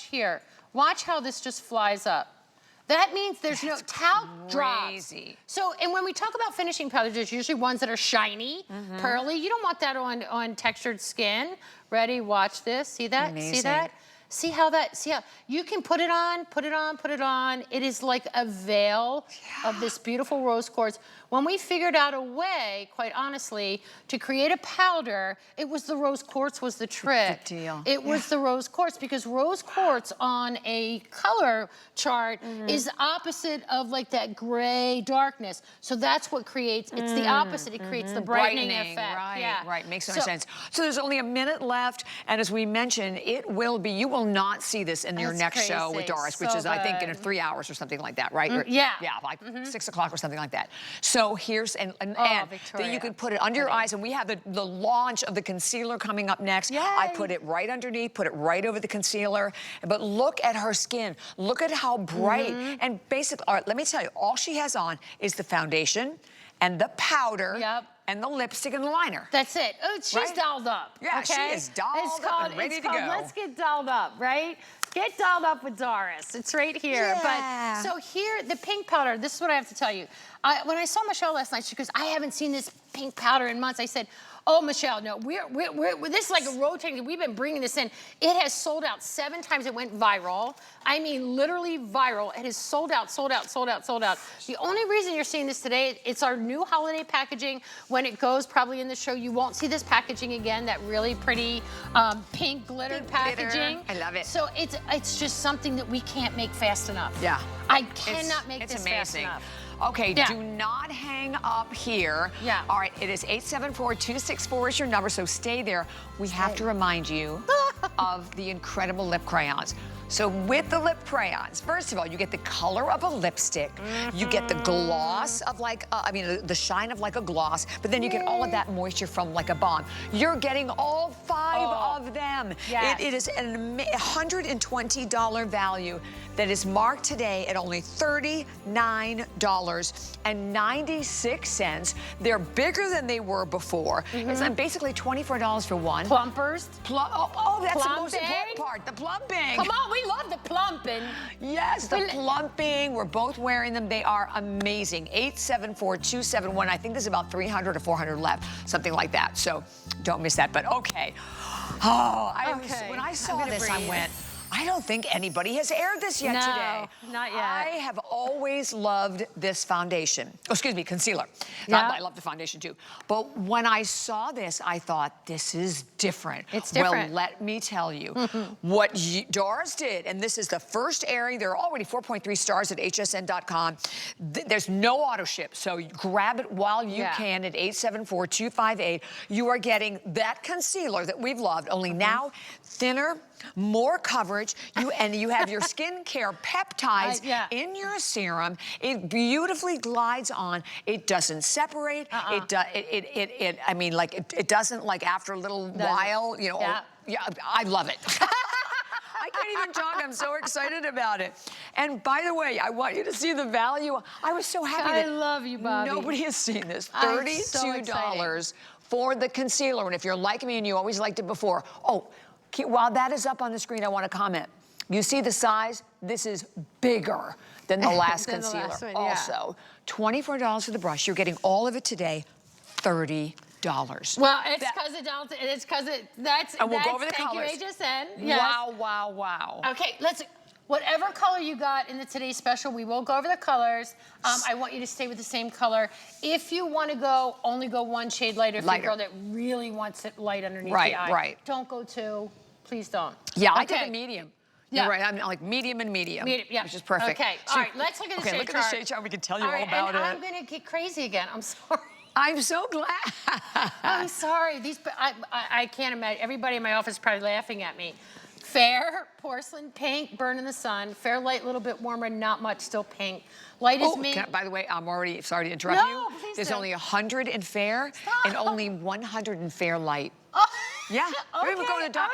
Speaker 2: here. Watch how this just flies up. That means there's no talc drops. So, and when we talk about finishing powders, there's usually ones that are shiny, pearly. You don't want that on textured skin. Ready? Watch this. See that?
Speaker 1: Amazing.
Speaker 2: See that? See how you can put it on, put it on, put it on. It is like a veil of this beautiful rose quartz. When we figured out a way, quite honestly, to create a powder, it was the rose quartz was the trick.
Speaker 1: Good deal.
Speaker 2: It was the rose quartz, because rose quartz on a color chart is opposite of like that gray darkness. So that's what creates, it's the opposite. It creates the brightening effect.
Speaker 1: Right, makes so much sense. So there's only a minute left, and as we mentioned, it will be, you will not see this in your next show with Doris, which is, I think, in 3 hours or something like that, right?
Speaker 2: Yeah,
Speaker 1: like 6 o'clock or something like that. So here's, that you can put it under your eyes, and we have the launch of the concealer coming up next. I put it right underneath, put it right over the concealer, but look at her skin. Look at how bright, and basically, all right, let me tell you, all she has on is the foundation and the powder and the lipstick and the liner.
Speaker 2: That's it. Oh, she's dolled up.
Speaker 1: Yeah, she is dolled up and ready to go.
Speaker 2: Let's get dolled up, right? Get dolled up with Doris. It's right here. But so here, the pink powder, this is what I have to tell you. When I saw Michelle last night, she goes, I haven't seen this pink powder in months. I said, oh, Michelle, no, this is like a rotating. We've been bringing this in. It has sold out 7 times. It went viral. I mean, literally viral. It has sold out, sold out, sold out, sold out. The only reason you're seeing this today, it's our new holiday packaging. When it goes probably in the show, you won't see this packaging again, that really pretty pink glittered packaging.
Speaker 1: I love it.
Speaker 2: So it's just something that we can't make fast enough.
Speaker 1: Yeah.
Speaker 2: I cannot make this
Speaker 1: amazing.
Speaker 2: fast enough.
Speaker 1: Okay, do not hang up here.
Speaker 2: Yeah.
Speaker 1: All right, it is 874-264 is your number, so stay there. We have to remind you of the incredible lip crayons. So with the lip crayons, first of all, you get the color of a lipstick. You get the gloss of like, the shine of like a gloss, but then you get all of that moisture from like a balm. You're getting all 5 of them.
Speaker 2: Yes.
Speaker 1: It is an $120 value that is marked today at only $39.96. They're bigger than they were before. It's basically $24 for one.
Speaker 2: Plumpers.
Speaker 1: That's the most
Speaker 2: Plumping.
Speaker 1: important part, the plumping.
Speaker 2: Come on, we love the plumping.
Speaker 1: Yes, the plumping. We're both wearing them. They are amazing. 874-271. I think there's about 300 or 400 left, something like that. So don't miss that. But okay. When I saw this, I went, I don't think anybody has aired this yet today.
Speaker 2: Not yet.
Speaker 1: I have always loved this foundation. Oh, excuse me, concealer.
Speaker 2: Yeah.
Speaker 1: I love the foundation too. But when I saw this, I thought, this is different.
Speaker 2: It's different.
Speaker 1: Well, let me tell you what Doris did, and this is the first airing. There are already 4.3 stars at hsn.com. There's no auto ship, so grab it while you can at 874-258. You are getting that concealer that we've loved, only now thinner, more coverage, and you have your skincare peptides in your serum. It beautifully glides on. It doesn't separate. It doesn't, like, after a little while, you know. I love it. I can't even talk. I'm so excited about it. And by the way, I want you to see the value. I was so happy
Speaker 2: I love you, Bobby.
Speaker 1: Nobody has seen this. $32 for the concealer. And if you're like me and you always liked it before, while that is up on the screen, I want to comment. You see the size? This is bigger than the last concealer.
Speaker 2: The last one,
Speaker 1: also, $24 for the brush. You're getting all of it today, $30.
Speaker 2: Well, it's because of Dalton. It's because
Speaker 1: and we'll go over the colors.
Speaker 2: Thank you, HSN. Yes.
Speaker 1: Wow, wow, wow.
Speaker 2: Okay, whatever color you got in the Today's Special, we will go over the colors. I want you to stay with the same color. If you want to go, only go 1 shade lighter. If you're a girl that really wants it light underneath the eye.
Speaker 1: Right.
Speaker 2: Don't go 2. Please don't.
Speaker 1: Yeah, I did a medium. You're right. I'm like medium and medium. Which is perfect.
Speaker 2: Okay. All right. Let's look at the shade chart.
Speaker 1: Look at the shade chart. We can tell you all about it.
Speaker 2: I'm gonna get crazy again. I'm sorry.
Speaker 1: I'm so glad.
Speaker 2: I'm sorry. I can't imagine. Everybody in my office is probably laughing at me. Fair, porcelain pink, burn in the sun. Fair, light, little bit warmer, not much, still pink. Light is me.
Speaker 1: By the way, I'm already sorry to interrupt you.
Speaker 2: Please
Speaker 1: There's
Speaker 2: don't.
Speaker 1: only 100 in fair and only 100 in fair light. Yeah.
Speaker 2: Okay,
Speaker 1: We'll go to .com.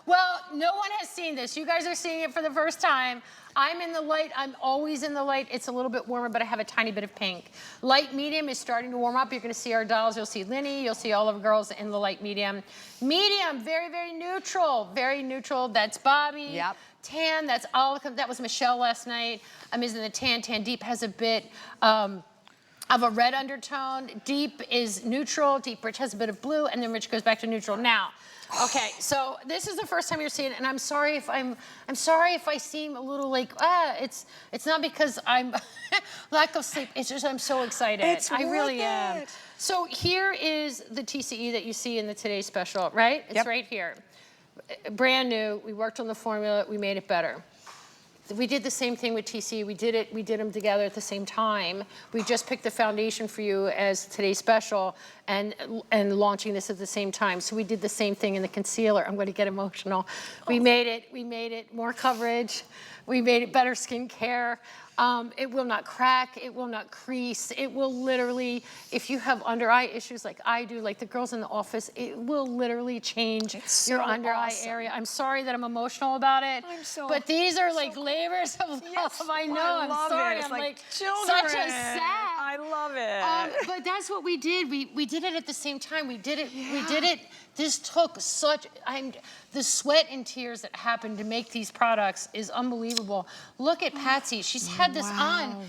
Speaker 2: Well, no one has seen this. You guys are seeing it for the first time. I'm in the light. I'm always in the light. It's a little bit warmer, but I have a tiny bit of pink. Light medium is starting to warm up. You're going to see our dolls. You'll see Linny. You'll see all of the girls in the light medium. Medium, very, very neutral. Very neutral. That's Bobby.
Speaker 1: Yep.
Speaker 2: Tan, that's all. That was Michelle last night. I'm in the tan. Tan deep has a bit of a red undertone. Deep is neutral. Deep rich has a bit of blue, and then rich goes back to neutral. Now, okay, so this is the first time you're seeing it, and I'm sorry if I seem a little like it's not because I'm lack of sleep. It's just I'm so excited. I really am. So here is the TCE that you see in the Today's Special, right? It's right here. Brand new. We worked on the formula. We made it better. We did the same thing with TC. We did them together at the same time. We just picked the foundation for you as Today's Special and launching this at the same time. So we did the same thing in the concealer. I'm going to get emotional. We made it more coverage. We made it better skincare. It will not crack. It will not crease. It will literally, if you have under eye issues like I do, like the girls in the office, it will literally change your under eye area. I'm sorry that I'm emotional about it. But these are like labors of love. I know. I'm sorry. I'm like such a sad.
Speaker 1: I love it.
Speaker 2: But that's what we did. We did it at the same time. We did it. We did it. This took such, the sweat and tears that happened to make these products is unbelievable. Look at Patsy. She's had this on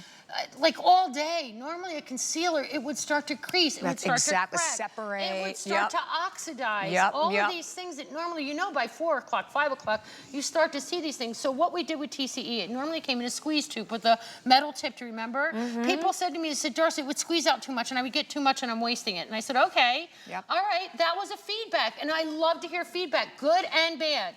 Speaker 2: like all day. Normally a concealer, it would start to crease, it would start to crack,
Speaker 1: separate.
Speaker 2: it would start to oxidize. All of these things that normally, you know, by 4 o'clock, 5 o'clock, you start to see these things. So what we did with TCE, it normally came in a squeeze tube with a metal tip, do you remember? People said to me, they said, Doris, it would squeeze out too much and I would get too much and I'm wasting it. And I said, okay, all right, that was a feedback. And I love to hear feedback, good and bad.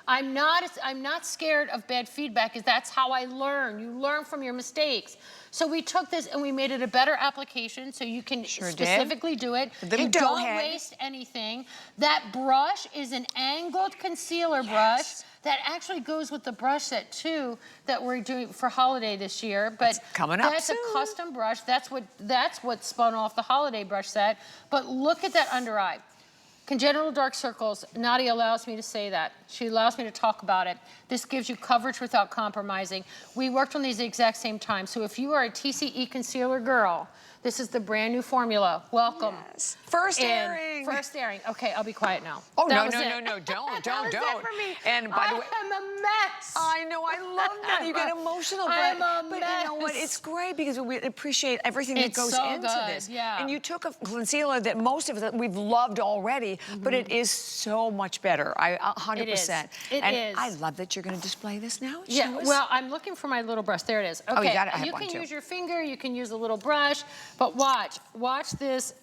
Speaker 2: I'm not scared of bad feedback, because that's how I learn. You learn from your mistakes. So we took this and we made it a better application so you can specifically do it. You don't waste anything. That brush is an angled concealer brush that actually goes with the brush set too that we're doing for holiday this year. But that's a custom brush. That's what spun off the holiday brush set. But look at that under eye. Congenital dark circles, Nadia allows me to say that. She allows me to talk about it. This gives you coverage without compromising. We worked on these at the exact same time. So if you are a TCE concealer girl, this is the brand new formula. Welcome.
Speaker 1: Yes. First airing.
Speaker 2: First airing. Okay, I'll be quiet now.
Speaker 1: Oh, no, don't. And by the way,
Speaker 2: I'm a mess.
Speaker 1: I know, I love that. You get emotional, but you know what? It's great because we appreciate everything that goes into this. And you took a concealer that most of us we've loved already, but it is so much better. 100%.
Speaker 2: It is.
Speaker 1: I love that you're going to display this now.
Speaker 2: Yeah. Well, I'm looking for my little brush. There it is. Okay.
Speaker 1: Oh, you got it. I have
Speaker 2: you
Speaker 1: one
Speaker 2: can
Speaker 1: too.
Speaker 2: use your finger. You can use a little brush. But watch this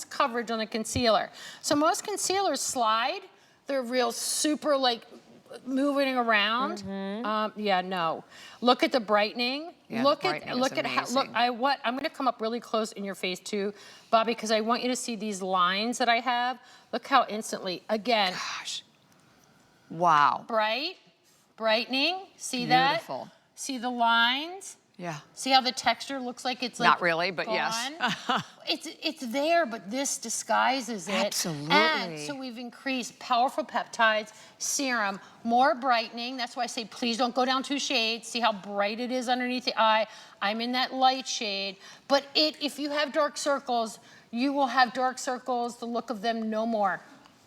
Speaker 2: coverage on a concealer. So most concealers slide. They're real super like moving around. Yeah, no. Look at the brightening.
Speaker 1: Yeah,
Speaker 2: look at how I'm going to come up really close in your face too, Bobby, because I want you to see these lines that I have. Look how instantly, again.
Speaker 1: Gosh. Wow.
Speaker 2: Brightening. See that?
Speaker 1: Beautiful.
Speaker 2: See the lines?
Speaker 1: Yeah.
Speaker 2: See how the texture looks like it's like
Speaker 1: not really, but
Speaker 2: gone?
Speaker 1: yes.
Speaker 2: it's there, but this disguises it.
Speaker 1: Absolutely.
Speaker 2: And so we've increased powerful peptides, serum, more brightening. That's why I say please don't go down 2 shades. See how bright it is underneath the eye. I'm in that light shade. But if you have dark circles, you will have dark circles, the look of them no more.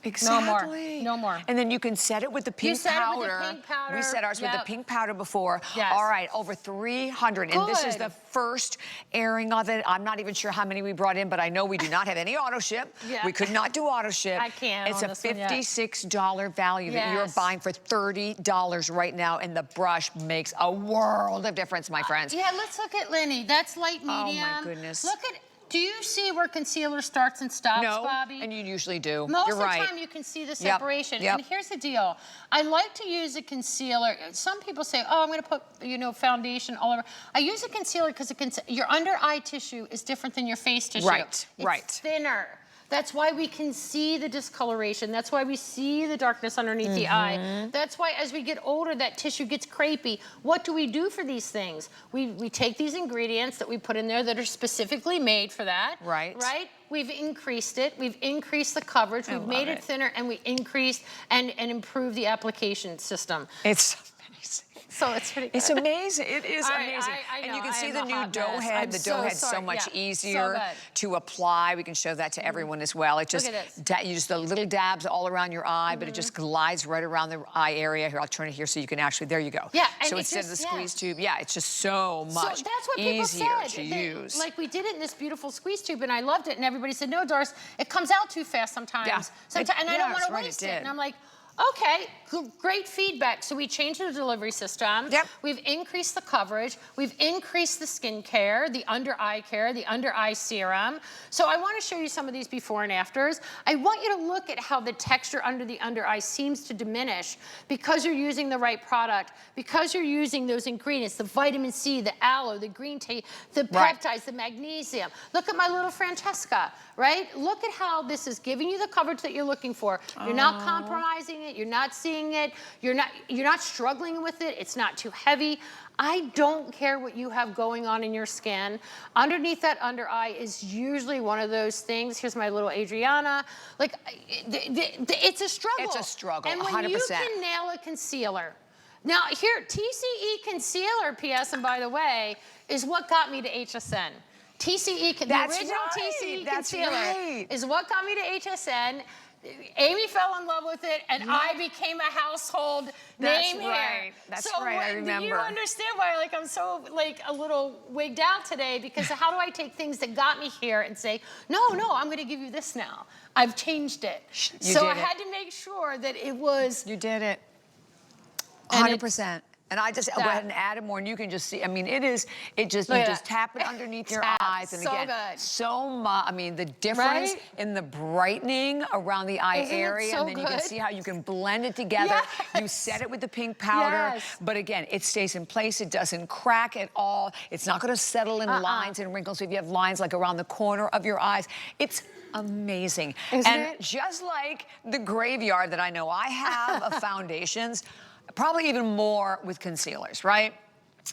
Speaker 1: Exactly.
Speaker 2: No more.
Speaker 1: And then you can set it with the pink powder.
Speaker 2: With the pink powder.
Speaker 1: We set ours with the pink powder before.
Speaker 2: Yes.
Speaker 1: All right, over 300.
Speaker 2: Good.
Speaker 1: And this is the first airing of it. I'm not even sure how many we brought in, but I know we do not have any auto ship. We could not do auto ship.
Speaker 2: I can't.
Speaker 1: It's a $56 value that you're buying for $30 right now, and the brush makes a world of difference, my friends.
Speaker 2: Yeah, let's look at Lenny. That's light medium.
Speaker 1: Oh my goodness.
Speaker 2: Look at. Do you see where concealer starts and stops, Bobby?
Speaker 1: And you usually do.
Speaker 2: Most of the time you can see the separation. And here's the deal. I like to use a concealer. Some people say, oh, I'm going to put, you know, foundation all over. I use a concealer because your under eye tissue is different than your face tissue. It's thinner. That's why we can see the discoloration. That's why we see the darkness underneath the eye. That's why as we get older, that tissue gets crepey. What do we do for these things? We take these ingredients that we put in there that are specifically made for that. Right? We've increased it. We've increased the coverage. We've made it thinner, and we increased and improved the application system.
Speaker 1: It's amazing.
Speaker 2: So it's pretty good.
Speaker 1: It's amazing. It is amazing.
Speaker 2: I know,
Speaker 1: and you can see the new dough head. The dough head's so much easier to apply. We can show that to everyone as well. It just, you just the little dabs all around your eye, but it just glides right around the eye area. Here, I'll turn it here so you can actually, there you go.
Speaker 2: Yeah.
Speaker 1: So instead of the squeeze tube, it's just so much easier to use.
Speaker 2: Like we did it in this beautiful squeeze tube, and I loved it, and everybody said, no, Doris, it comes out too fast sometimes. And I don't want to waste it. And I'm like, okay, great feedback. So we changed the delivery system. We've increased the coverage. We've increased the skin care, the under eye care, the under eye serum. So I want to show you some of these before and afters. I want you to look at how the texture under the under eye seems to diminish because you're using the right product, because you're using those ingredients, the vitamin C, the aloe, the green tea, the peptides, the magnesium. Look at my little Francesca, right? Look at how this is giving you the coverage that you're looking for. You're not compromising it. You're not seeing it. You're not struggling with it. It's not too heavy. I don't care what you have going on in your skin. Underneath that under eye is usually one of those things. Here's my little Adriana. Like, it's a struggle.
Speaker 1: It's a struggle, 100%.
Speaker 2: And when you can nail a concealer. Now, here, TCE concealer, P.S., and by the way, is what got me to HSN. TCE, the original TCE concealer is what got me to HSN. Amy fell in love with it, and I became a household name here.
Speaker 1: That's right. I remember.
Speaker 2: Do you understand why I'm so a little wigged out today? Because how do I take things that got me here and say, no, I'm going to give you this now. I've changed it. So I had to make sure that it was.
Speaker 1: You did it. 100%. And I just go ahead and add it more, and you can just see. I mean, you just tap it underneath your eyes, and again, so much. I mean, the difference in the brightening around the eye area, and then you can see how you can blend it together. You set it with the pink powder, but again, it stays in place. It doesn't crack at all. It's not going to settle in lines and wrinkles. So if you have lines like around the corner of your eyes, it's amazing. And just like the graveyard that I know I have of foundations, probably even more with concealers, right?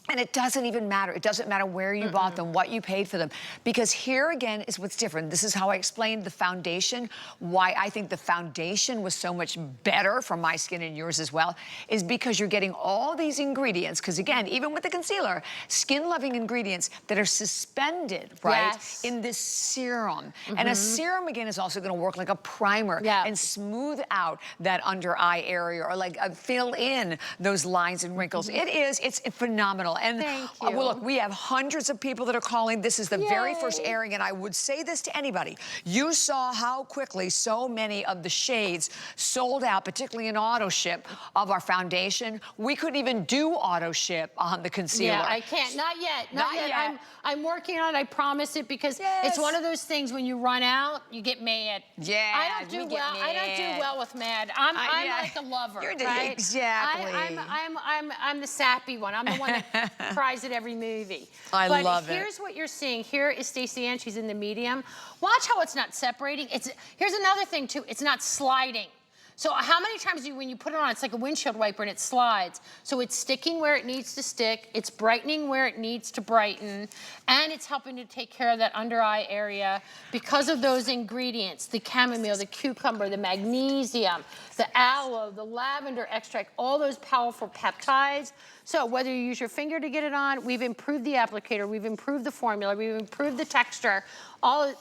Speaker 1: And it doesn't even matter. It doesn't matter where you bought them, what you paid for them. Because here again is what's different. This is how I explained the foundation, why I think the foundation was so much better for my skin and yours as well, is because you're getting all these ingredients. Because again, even with the concealer, skin-loving ingredients that are suspended, right, in this serum. And a serum, again, is also going to work like a primer and smooth out that under eye area, or fill in those lines and wrinkles. It's phenomenal. And well, look, we have hundreds of people that are calling. This is the very first airing, and I would say this to anybody. You saw how quickly so many of the shades sold out, particularly in auto ship of our foundation. We couldn't even do auto ship on the concealer.
Speaker 2: Yeah, I can't. Not yet. Not yet. I'm working on it. I promise it, because it's one of those things when you run out, you get mad.
Speaker 1: Yeah,
Speaker 2: I don't do well. I don't do well with mad. I'm like a lover, right?
Speaker 1: Exactly.
Speaker 2: I'm the sappy one. I'm the one that cries at every movie.
Speaker 1: I love it.
Speaker 2: But here's what you're seeing. Here is Stacey Ann. She's in the medium. Watch how it's not separating. Here's another thing too. It's not sliding. So how many times when you put it on, it's like a windshield wiper and it slides. So it's sticking where it needs to stick, it's brightening where it needs to brighten, and it's helping to take care of that under eye area because of those ingredients, the chamomile, the cucumber, the magnesium, the aloe, the lavender extract, all those powerful peptides. So whether you use your finger to get it on, we've improved the applicator, we've improved the formula, we've improved the texture. I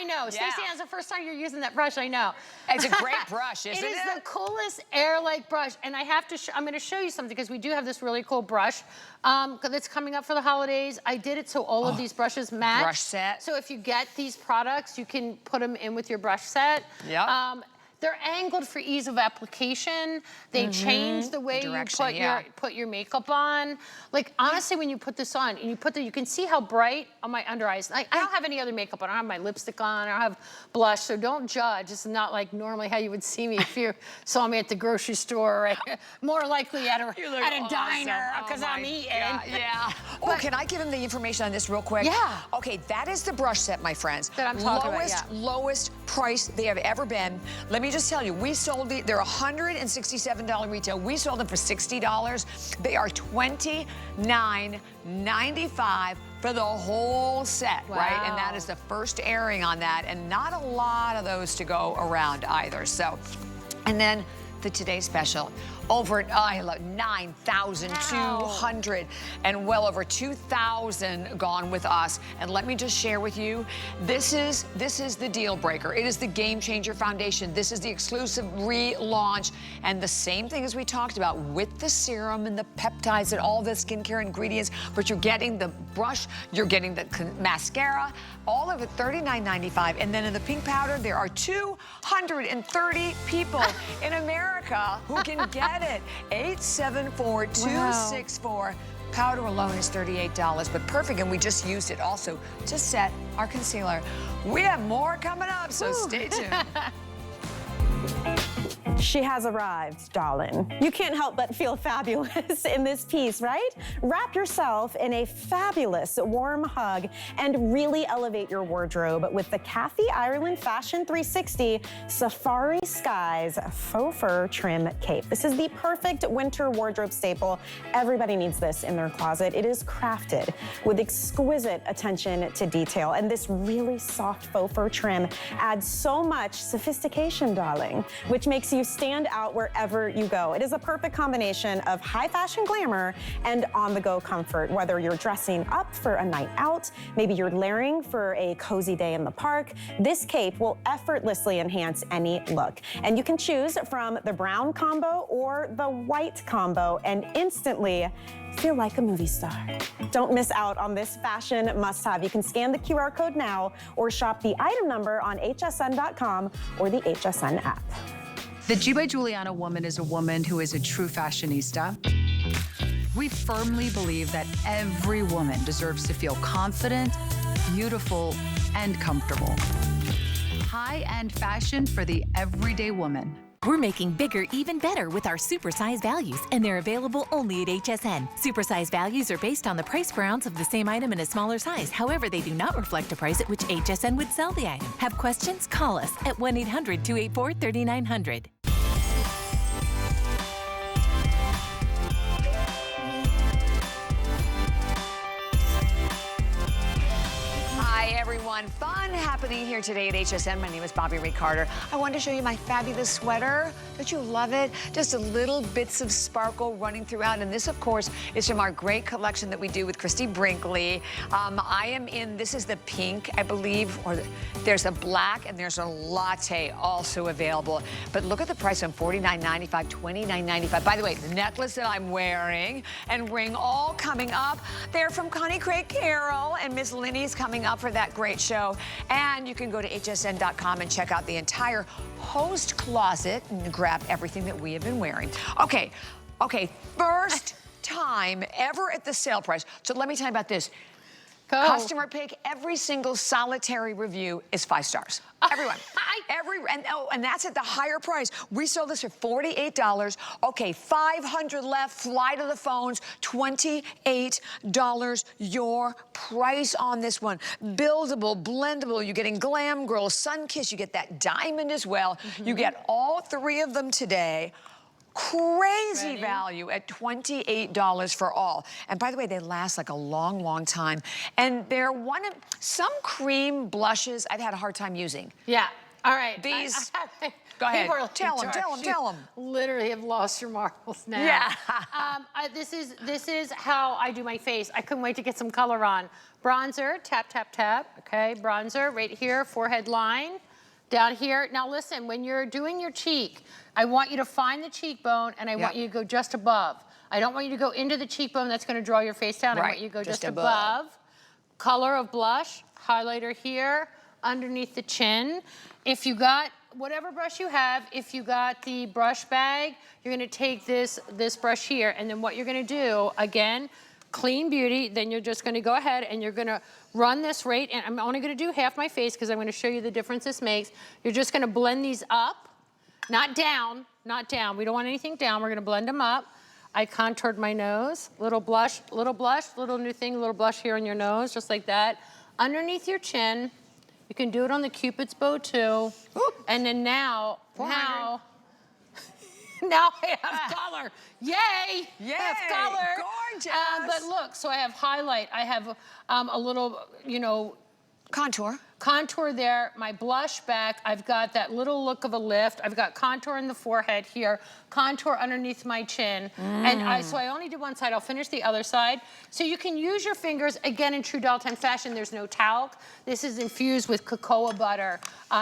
Speaker 2: know, Stacey, that's the first time you're using that brush, I know.
Speaker 1: It's a great brush, isn't it?
Speaker 2: It is the coolest air-like brush, and I have to, I'm gonna show you something, because we do have this really cool brush that's coming up for the holidays. I did it so all of these brushes match.
Speaker 1: Brush set.
Speaker 2: So if you get these products, you can put them in with your brush set.
Speaker 1: Yep.
Speaker 2: They're angled for ease of application. They change the way you put your makeup on. Like honestly, when you put this on and you can see how bright on my under eyes. Like I don't have any other makeup on. I don't have my lipstick on. I don't have blush. So don't judge. It's not like normally how you would see me if you saw me at the grocery store. Right? More likely at a diner because I'm eating.
Speaker 1: Yeah. Oh, can I give him the information on this real quick?
Speaker 2: Yeah.
Speaker 1: Okay, that is the brush set, my friends.
Speaker 2: That I'm talking about.
Speaker 1: Lowest price they have ever been. Let me just tell you, we sold they're $167 retail. We sold them for $60. They are $29.95 for the whole set, right? And that is the first airing on that, and not a lot of those to go around either. So, and then the Today Special, over 9,200 and well over 2,000 gone with us. And let me just share with you, this is the deal breaker. It is the Game Changer Foundation. This is the exclusive relaunch, and the same thing as we talked about with the serum and the peptides and all the skincare ingredients, but you're getting the brush, you're getting the mascara, all of it $39.95. And then in the pink powder, there are 230 people in America who can get it. 874-264. Powder alone is $38, but perfect, and we just used it also to set our concealer. We have more coming up, so stay tuned.
Speaker 3: She has arrived, darling. You can't help but feel fabulous in this piece, right? Wrap yourself in a fabulous warm hug and really elevate your wardrobe with the Kathy Ireland Fashion 360 Safari Skies Faux Fur Trim Cape. This is the perfect winter wardrobe staple. Everybody needs this in their closet. It is crafted with exquisite attention to detail, and this really soft faux fur trim adds so much sophistication, darling. styling, which makes you stand out wherever you go. It is a perfect combination of high fashion glamour and on-the-go comfort, whether you're dressing up for a night out, maybe you're layering for a cozy day in the park. This cape will effortlessly enhance any look. And you can choose from the brown combo or the white combo and instantly feel like a movie star. Don't miss out on this fashion must-have. You can scan the QR code now or shop the item number on hsn.com or the HSN app.
Speaker 4: The G by Giuliana woman is a woman who is a true fashionista. We firmly believe that every woman deserves to feel confident, beautiful, and comfortable. High-end fashion for the everyday woman.
Speaker 5: We're making bigger even better with our supersize values, and they're available only at HSN. Supersize values are based on the price per ounce of the same item in a smaller size. However, they do not reflect the price at which HSN would sell the item. Have questions? Call us at 1-800-284-3900.
Speaker 1: Hi, everyone. Fun happening here today at HSN. My name is Bobby Ray Carter. I wanted to show you my fabulous sweater. Don't you love it? Just a little bits of sparkle running throughout. And this, of course, is from our great collection that we do with Christy Brinkley. I am in, this is the pink, I believe, or there's a black and there's a latte also available. But look at the price on $49.95, $29.95. By the way, the necklace that I'm wearing and ring all coming up. They're from Connie Craig Carroll, and Miss Linny's coming up for that great show. And you can go to hsn.com and check out the entire host closet and grab everything that we have been wearing. Okay, first time ever at the sale price. So let me tell you about this.
Speaker 2: Go.
Speaker 1: Customer pick, every single solitary review is 5 stars. Everyone. And that's at the higher price. We sold this for $48. Okay, 500 left. Fly to the phones. $28 your price on this one. Buildable, blendable. You're getting Glam Girl, Sun Kiss. You get that diamond as well. You get all 3 of them today. Crazy value at $28 for all. And by the way, they last like a long, long time. And they're some cream blushes I've had a hard time using.
Speaker 2: Yeah. All right.
Speaker 1: These, go ahead. Tell them.
Speaker 2: Literally have lost your marbles now.
Speaker 1: Yeah.
Speaker 2: This is how I do my face. I couldn't wait to get some color on. Bronzer, tap, tap, tap. Okay, bronzer right here, forehead line. Down here. Now listen, when you're doing your cheek, I want you to find the cheekbone and I want you to go just above. I don't want you to go into the cheekbone, that's gonna draw your face down. I want you to go just above. Color of blush, highlighter here, underneath the chin. If you got whatever brush you have, if you got the brush bag, you're gonna take this brush here, and then what you're gonna do, again, clean beauty, then you're just gonna go ahead and you're gonna run this right, and I'm only gonna do half my face because I'm gonna show you the difference this makes. You're just gonna blend these up, not down, not down. We don't want anything down, we're gonna blend them up. I contoured my nose, little blush, little new thing, little blush here on your nose, just like that. Underneath your chin, you can do it on the Cupid's bow too. Oop. And then now I have color. Yay!
Speaker 1: Yay!
Speaker 2: I have color.
Speaker 1: Gorgeous.
Speaker 2: But look, so I have highlight. I have a little, contour there. My blush back. I've got that little look of a lift. I've got contour in the forehead here. Contour underneath my chin. And so I only did one side. I'll finish the other side. So you can use your fingers. Again, in true Dalton fashion, there's no talc. This is infused with cocoa butter,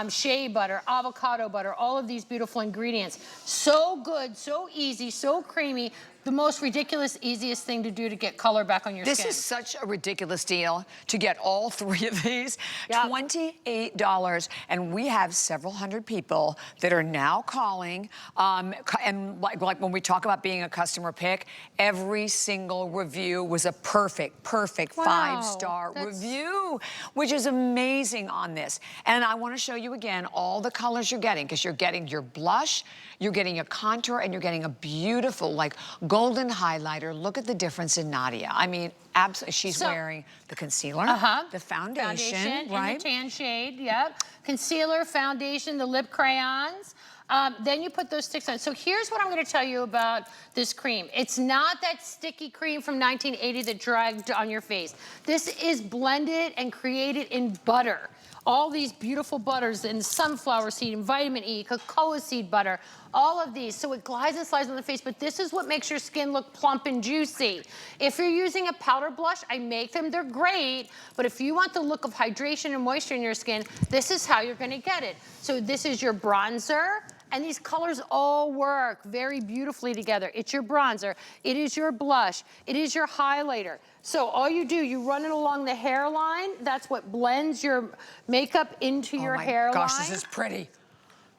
Speaker 2: shea butter, avocado butter, all of these beautiful ingredients. So good, so easy, so creamy. The most ridiculous, easiest thing to do to get color back on your skin.
Speaker 1: This is such a ridiculous deal to get all 3 of these. Yep. $28, and we have several hundred people that are now calling. And like when we talk about being a customer pick, every single review was a perfect 5-star review, which is amazing on this. And I want to show you again all the colors you're getting, because you're getting your blush, you're getting a contour, and you're getting a beautiful, like, golden highlighter. Look at the difference in Nadia. I mean, absolutely. She's wearing the concealer, the foundation, right?
Speaker 2: In the tan shade, yep. Concealer, foundation, the lip crayons. Then you put those sticks on. So here's what I'm going to tell you about this cream. It's not that sticky cream from 1980 that dragged on your face. This is blended and created in butter. all these beautiful butters and sunflower seed and vitamin E, cocoa seed butter, all of these. So it glides and slides on the face, but this is what makes your skin look plump and juicy. If you're using a powder blush, I make them, they're great, but if you want the look of hydration and moisture in your skin, this is how you're gonna get it. So this is your bronzer, and these colors all work very beautifully together. It's your bronzer, it is your blush, it is your highlighter. So all you do, you run it along the hairline. That's what blends your makeup into your hairline.
Speaker 1: Oh my gosh, this is pretty.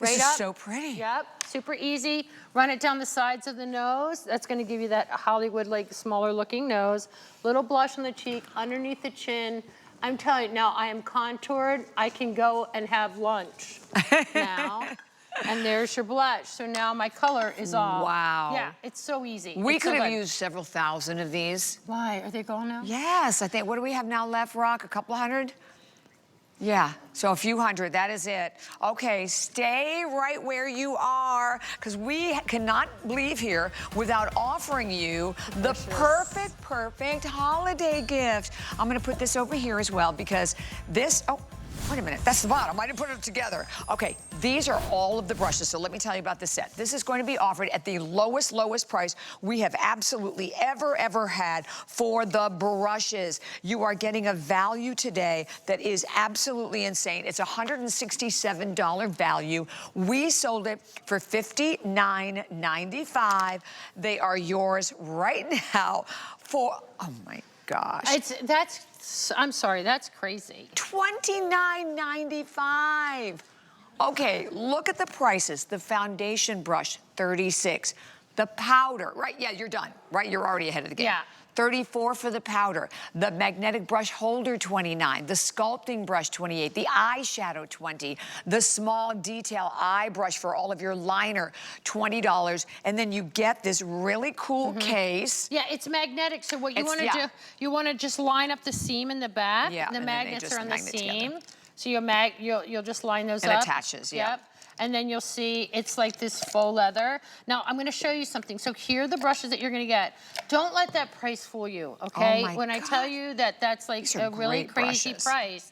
Speaker 1: This
Speaker 2: Right
Speaker 1: is
Speaker 2: up.
Speaker 1: so pretty.
Speaker 2: Yep, super easy. Run it down the sides of the nose. That's gonna give you that Hollywood, like, smaller looking nose. Little blush on the cheek, underneath the chin. I'm telling you, now I am contoured. I can go and have lunch now. And there's your blush. So now my color is all.
Speaker 1: Wow.
Speaker 2: Yeah, it's so easy.
Speaker 1: We
Speaker 2: It's so
Speaker 1: could have
Speaker 2: good.
Speaker 1: used several thousand of these.
Speaker 2: Why, are they gone now?
Speaker 1: Yes, I think, what do we have now left, Rock? A couple hundred? Yeah, so a few hundred, that is it. Okay, stay right where you are, because we cannot leave here without offering you the perfect holiday gift. I'm gonna put this over here as well, because this, oh, wait a minute, that's the bottom. I didn't put it together. Okay, these are all of the brushes, so let me tell you about the set. This is going to be offered at the lowest price we have absolutely ever had for the brushes. You are getting a value today that is absolutely insane. It's $167 value. We sold it for $59.95. They are yours right now for, oh my gosh.
Speaker 2: I'm sorry, that's crazy.
Speaker 1: $29.95. Okay, look at the prices. The foundation brush, $36. The powder, right? Yeah, you're done, right? You're already ahead of the game.
Speaker 2: Yeah.
Speaker 1: $34 for the powder. The magnetic brush holder, $29. The sculpting brush, $28. The eyeshadow, $20. The small detail eye brush for all of your liner, $20. And then you get this really cool case.
Speaker 2: Yeah, it's magnetic, so what you
Speaker 1: It's-
Speaker 2: want to do, you want to just line up the seam in the back.
Speaker 1: Yeah,
Speaker 2: the
Speaker 1: and then they
Speaker 2: magnets
Speaker 1: just
Speaker 2: are on the
Speaker 1: magnet together.
Speaker 2: seam. So you'll just line those
Speaker 1: It
Speaker 2: up.
Speaker 1: attaches, yeah.
Speaker 2: Yep. And then you'll see it's like this faux leather. Now I'm gonna show you something. So here are the brushes that you're gonna get. Don't let that price fool you, okay?
Speaker 1: my
Speaker 2: When I tell you that that's like
Speaker 1: These are
Speaker 2: a really
Speaker 1: great
Speaker 2: crazy
Speaker 1: brushes.
Speaker 2: price.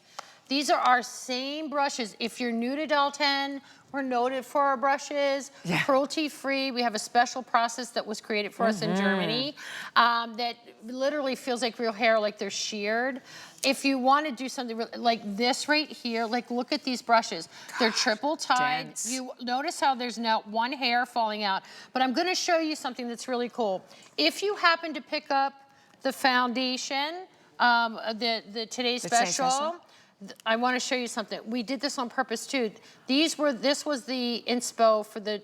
Speaker 2: These are our same brushes. If you're new to Dalton, we're noted for our brushes,
Speaker 1: Yeah.
Speaker 2: cruelty-free. We have a special process that was created for us in Germany that literally feels like real hair, like they're sheared. If you want to do something like this right here, like look at these brushes. They're triple tied.
Speaker 1: dense.
Speaker 2: You notice how there's not one hair falling out. But I'm going to show you something that's really cool. If you happen to pick up the foundation, the Today's Special, I want to show you something. We did this on purpose too. This was the inspo for the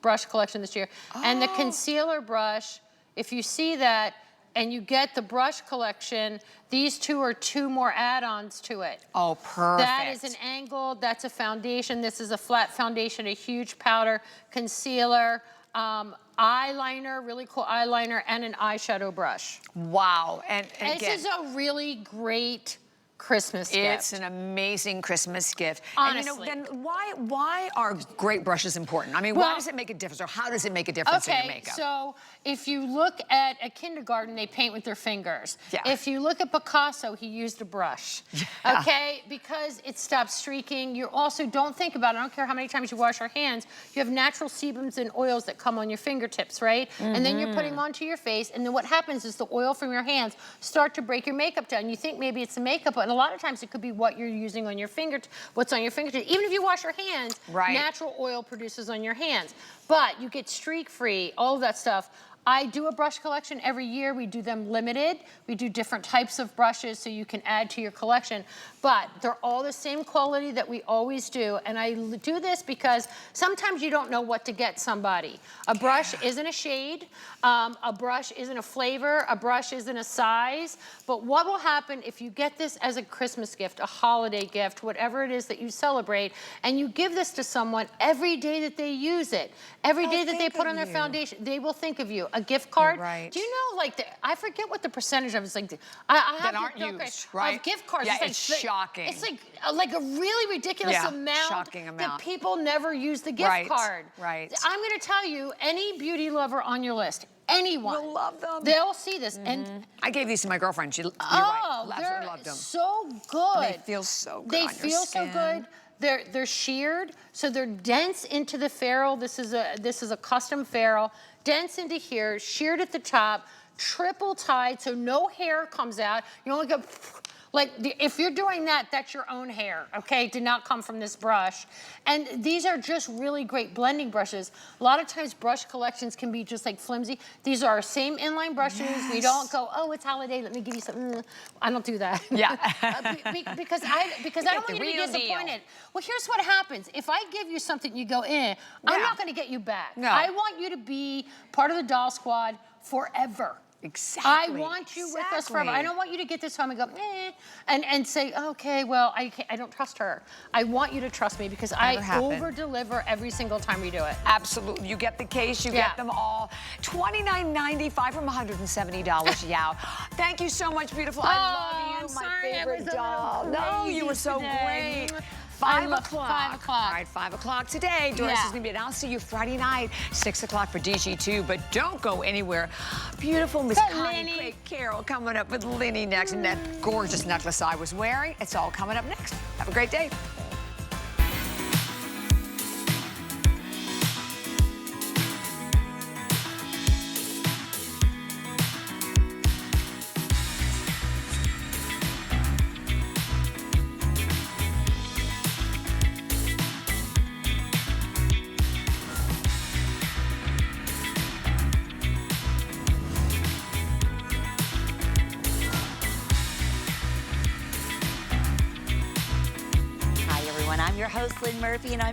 Speaker 2: brush collection this year. And the concealer brush, if you see that, and you get the brush collection, these two are two more add-ons to it.
Speaker 1: Oh, perfect.
Speaker 2: That is an angle, that's a foundation. This is a flat foundation, a huge powder, concealer, eyeliner, really cool eyeliner, and an eyeshadow brush.
Speaker 1: Wow, and again,
Speaker 2: This is a really great Christmas gift.
Speaker 1: it's an amazing Christmas gift.
Speaker 2: Honestly.
Speaker 1: And then why are great brushes important? I mean, why
Speaker 2: Well-
Speaker 1: does it make a difference, or how does it make a difference in your
Speaker 2: Okay,
Speaker 1: makeup?
Speaker 2: so if you look at a kindergarten, they paint with their fingers.
Speaker 1: Yeah.
Speaker 2: If you look at Picasso, he used a brush.
Speaker 1: Yeah.
Speaker 2: Okay, because it stops streaking. You also don't think about it. I don't care how many times you wash your hands. You have natural sebums and oils that come on your fingertips, right? And then you're putting them onto your face, and then what happens is the oil from your hands start to break your makeup down. You think maybe it's the makeup, but a lot of times it could be what you're using on your what's on your fingertips. Even if you wash your hands,
Speaker 1: Right.
Speaker 2: natural oil produces on your hands. But you get streak-free, all of that stuff. I do a brush collection every year. We do them limited. We do different types of brushes so you can add to your collection. But they're all the same quality that we always do. And I do this because sometimes you don't know what to get somebody. A brush isn't a shade. A brush isn't a flavor. A brush isn't a size. But what will happen if you get this as a Christmas gift, a holiday gift, whatever it is that you celebrate, and you give this to someone every day that they use it, every day that they
Speaker 1: think
Speaker 2: put
Speaker 1: of
Speaker 2: on their
Speaker 1: you.
Speaker 2: foundation, they will think of you. A gift card.
Speaker 1: You're right.
Speaker 2: Do you know, like, I forget what the percentage of it's like. I have
Speaker 1: That
Speaker 2: to-
Speaker 1: aren't
Speaker 2: okay,
Speaker 1: used, right?
Speaker 2: Of gift cards.
Speaker 1: Yeah,
Speaker 2: like,
Speaker 1: it's shocking.
Speaker 2: It's like a really ridiculous
Speaker 1: Yeah,
Speaker 2: amount,
Speaker 1: shocking amount.
Speaker 2: that people never use the gift
Speaker 1: Right,
Speaker 2: card.
Speaker 1: right.
Speaker 2: I'm going to tell you, any beauty lover on your list, anyone.
Speaker 1: You'll love them.
Speaker 2: They'll see this. And
Speaker 1: I gave these to my girlfriend. You're right.
Speaker 2: they're
Speaker 1: Absolutely loved them.
Speaker 2: so good.
Speaker 1: They feel so good
Speaker 2: They
Speaker 1: on your
Speaker 2: feel so
Speaker 1: skin.
Speaker 2: good. They're sheared, so they're dense into the ferrule. This is a custom ferrule, dense into here, sheared at the top, triple tied, so no hair comes out. You only go. Like, if you're doing that, that's your own hair, okay? Did not come from this brush. And these are just really great blending brushes. A lot of times brush collections can be just like flimsy. These are our same inline brushes.
Speaker 1: Yes.
Speaker 2: We don't go, oh, it's holiday, let me give you some. I don't do that.
Speaker 1: Yeah.
Speaker 2: Because I don't want you to be
Speaker 1: real
Speaker 2: disappointed.
Speaker 1: deal.
Speaker 2: Well, here's what happens. If I give you something, you go, I'm not gonna get you back.
Speaker 1: No.
Speaker 2: I want you to be part of the doll squad forever.
Speaker 1: Exactly.
Speaker 2: I want you with us forever. I don't want you to get this home and go, and say, okay, well, I don't trust her. I want you to trust me because I over-deliver every single time we do it.
Speaker 1: Absolutely. You get the case, you get them all. $29.95 from $170, Yao. Thank you so much, beautiful. I love you, my favorite doll. No, you were so great. 5 o'clock.
Speaker 2: 5 o'clock.
Speaker 1: All right, 5 o'clock today. Doris is going to be, and I'll see you Friday night, 6 o'clock for DG2, but don't go anywhere. Beautiful Miss Connie Craig Carroll coming up with Linny next, and that gorgeous necklace I was wearing. It's all coming up next. Have a great day.
Speaker 6: Hi, everyone. I'm your host, Lynn Murphy, and I'm